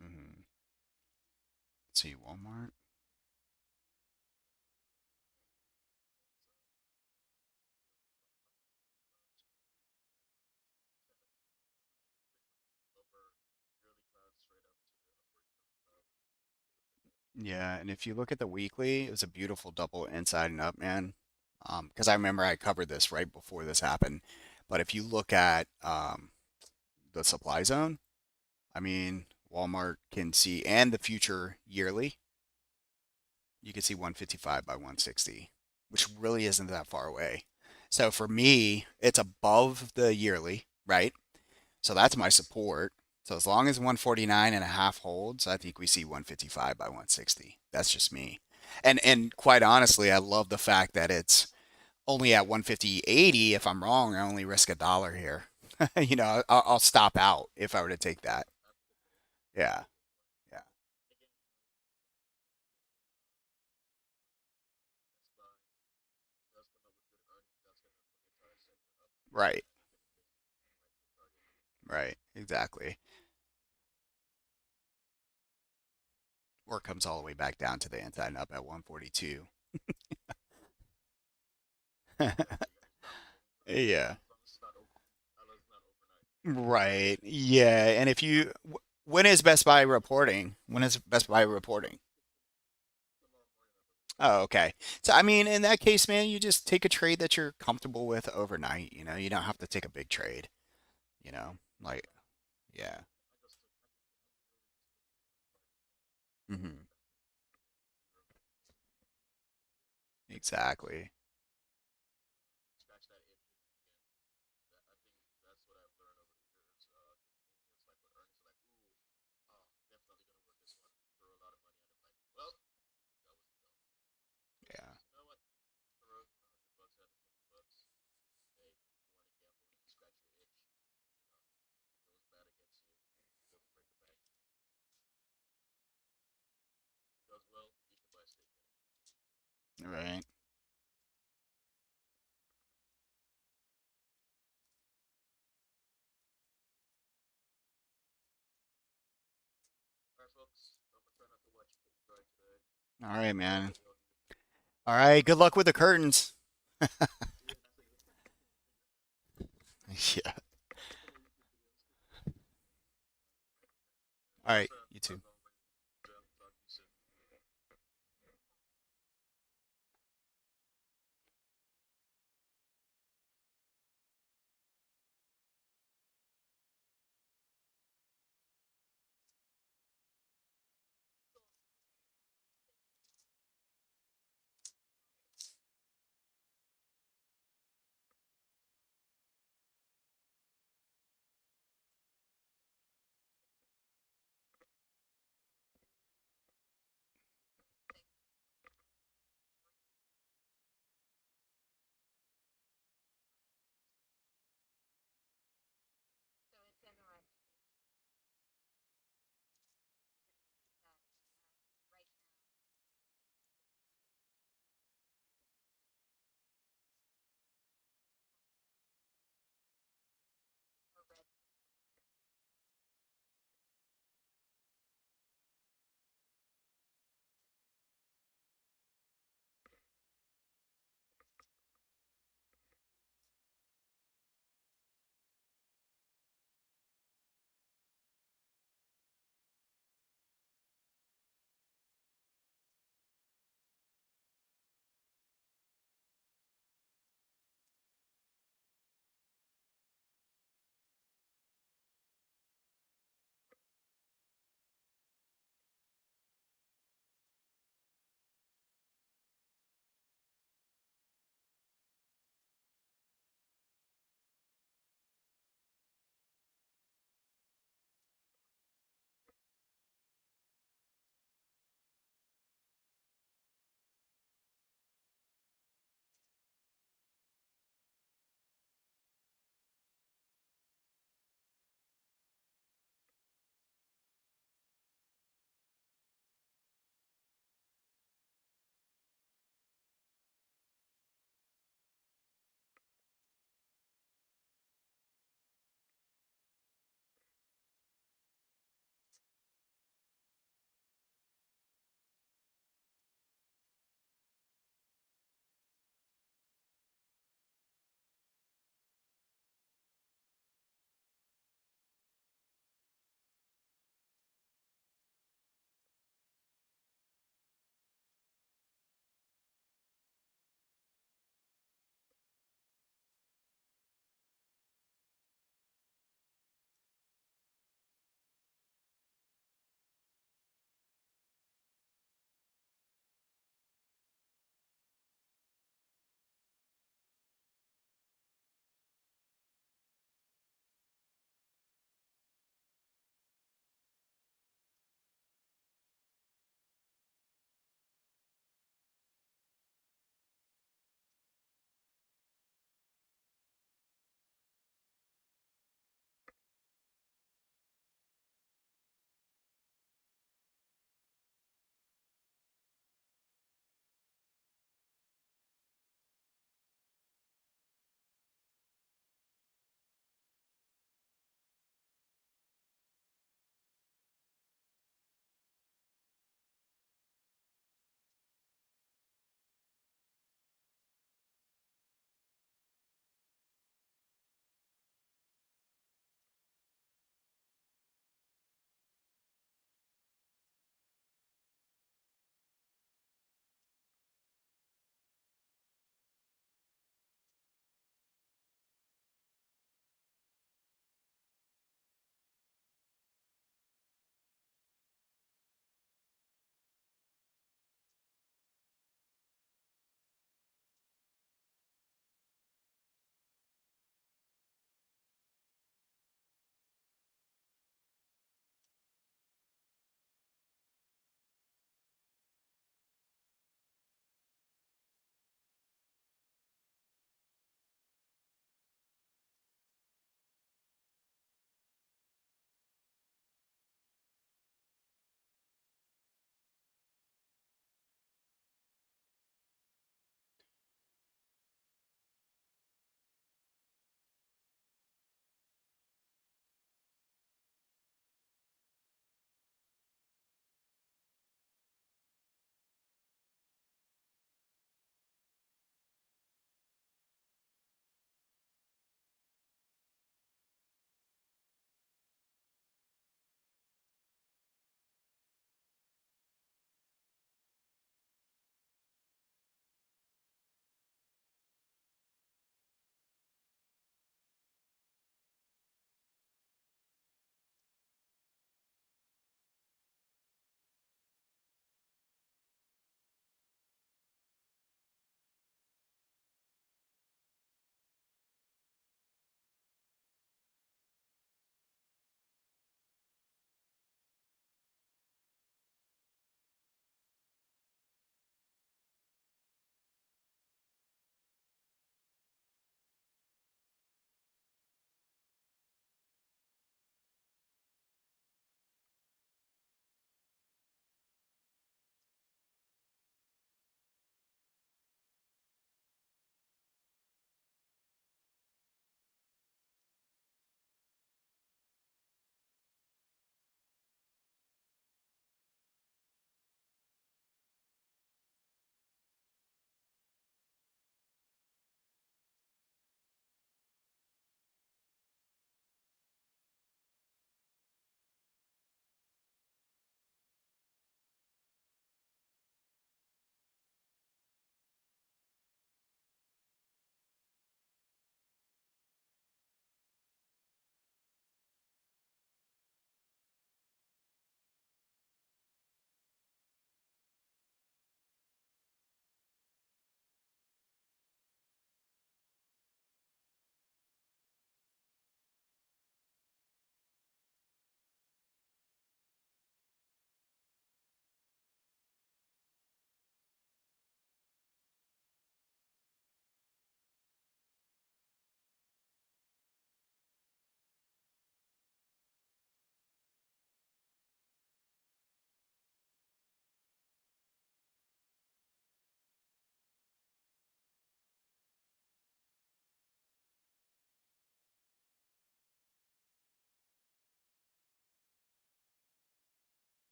Hmm. Let's see, Walmart. Yeah, and if you look at the weekly, it was a beautiful double inside and up, man. Because I remember I covered this right before this happened. But if you look at the supply zone, I mean, Walmart can see, and the future yearly, you can see 155 by 160, which really isn't that far away. So for me, it's above the yearly, right? So that's my support. So as long as 149 and a half holds, I think we see 155 by 160. That's just me. And quite honestly, I love the fact that it's only at 150.80. If I'm wrong, I only risk a dollar here. I'll stop out if I were to take that. Yeah, yeah, right, right, exactly. Or it comes all the way back down to the inside and up at 142. Yeah, right. Yeah, and if you, when is Best Buy reporting? When is Best Buy reporting? Oh, okay. So I mean, in that case, man, you just take a trade that you're comfortable with overnight. You don't have to take a big trade. Like, yeah. Hmm. Exactly. Yeah. Right. All right, man. All right. Good luck with the curtains. Yeah. All right. You too.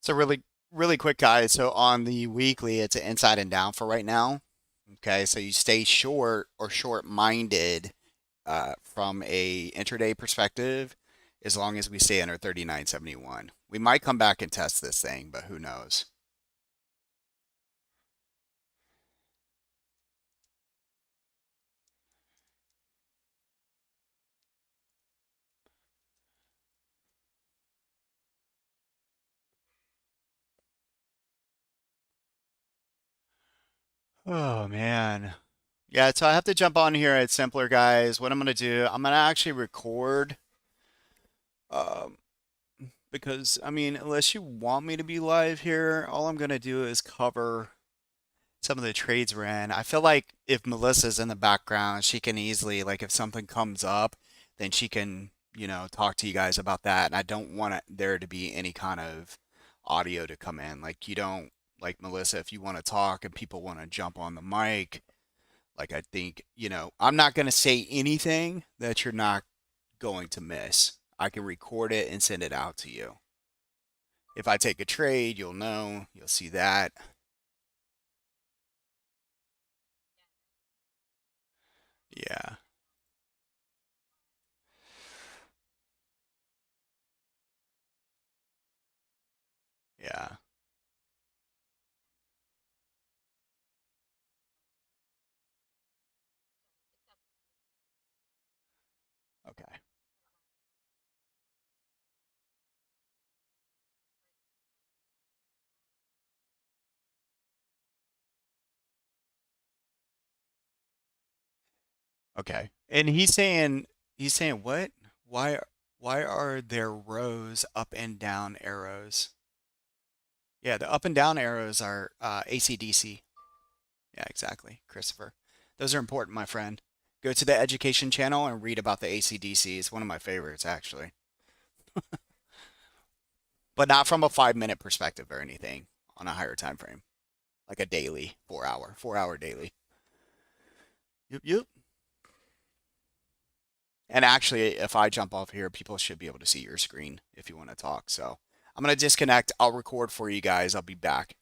So really quick, guys. So on the weekly, it's an inside and down for right now. Okay, so you stay short or short-minded from a intraday perspective, as long as we stay under 39.71. We might come back and test this thing, but who knows? Oh man. Yeah, so I have to jump on here at Simpler, guys. What I'm gonna do, I'm gonna actually record, um, because I mean, unless you want me to be live here, all I'm gonna do is cover some of the trades we're in. I feel like if Melissa's in the background, she can easily, like, if something comes up, then she can, talk to you guys about that. And I don't want there to be any kind of audio to come in. Like, you don't, like Melissa, if you want to talk and people want to jump on the mic, like, I think, I'm not going to say anything that you're not going to miss. I can record it and send it out to you. If I take a trade, you'll know, you'll see that. Yeah, yeah. Okay. Okay. And he's saying what? Why why are there rows up and down arrows? Yeah, the up and down arrows are AC/DC. Yeah, exactly, Christopher. Those are important, my friend. Go to the education channel and read about the AC/DC. It's one of my favorites, actually. But not from a 5 minute perspective or anything on a higher time frame. Like a daily, 4 hour daily. Yep, yep. And actually, if I jump off here, people should be able to see your screen if you want to talk. So I'm going to disconnect. I'll record for you guys. I'll be back.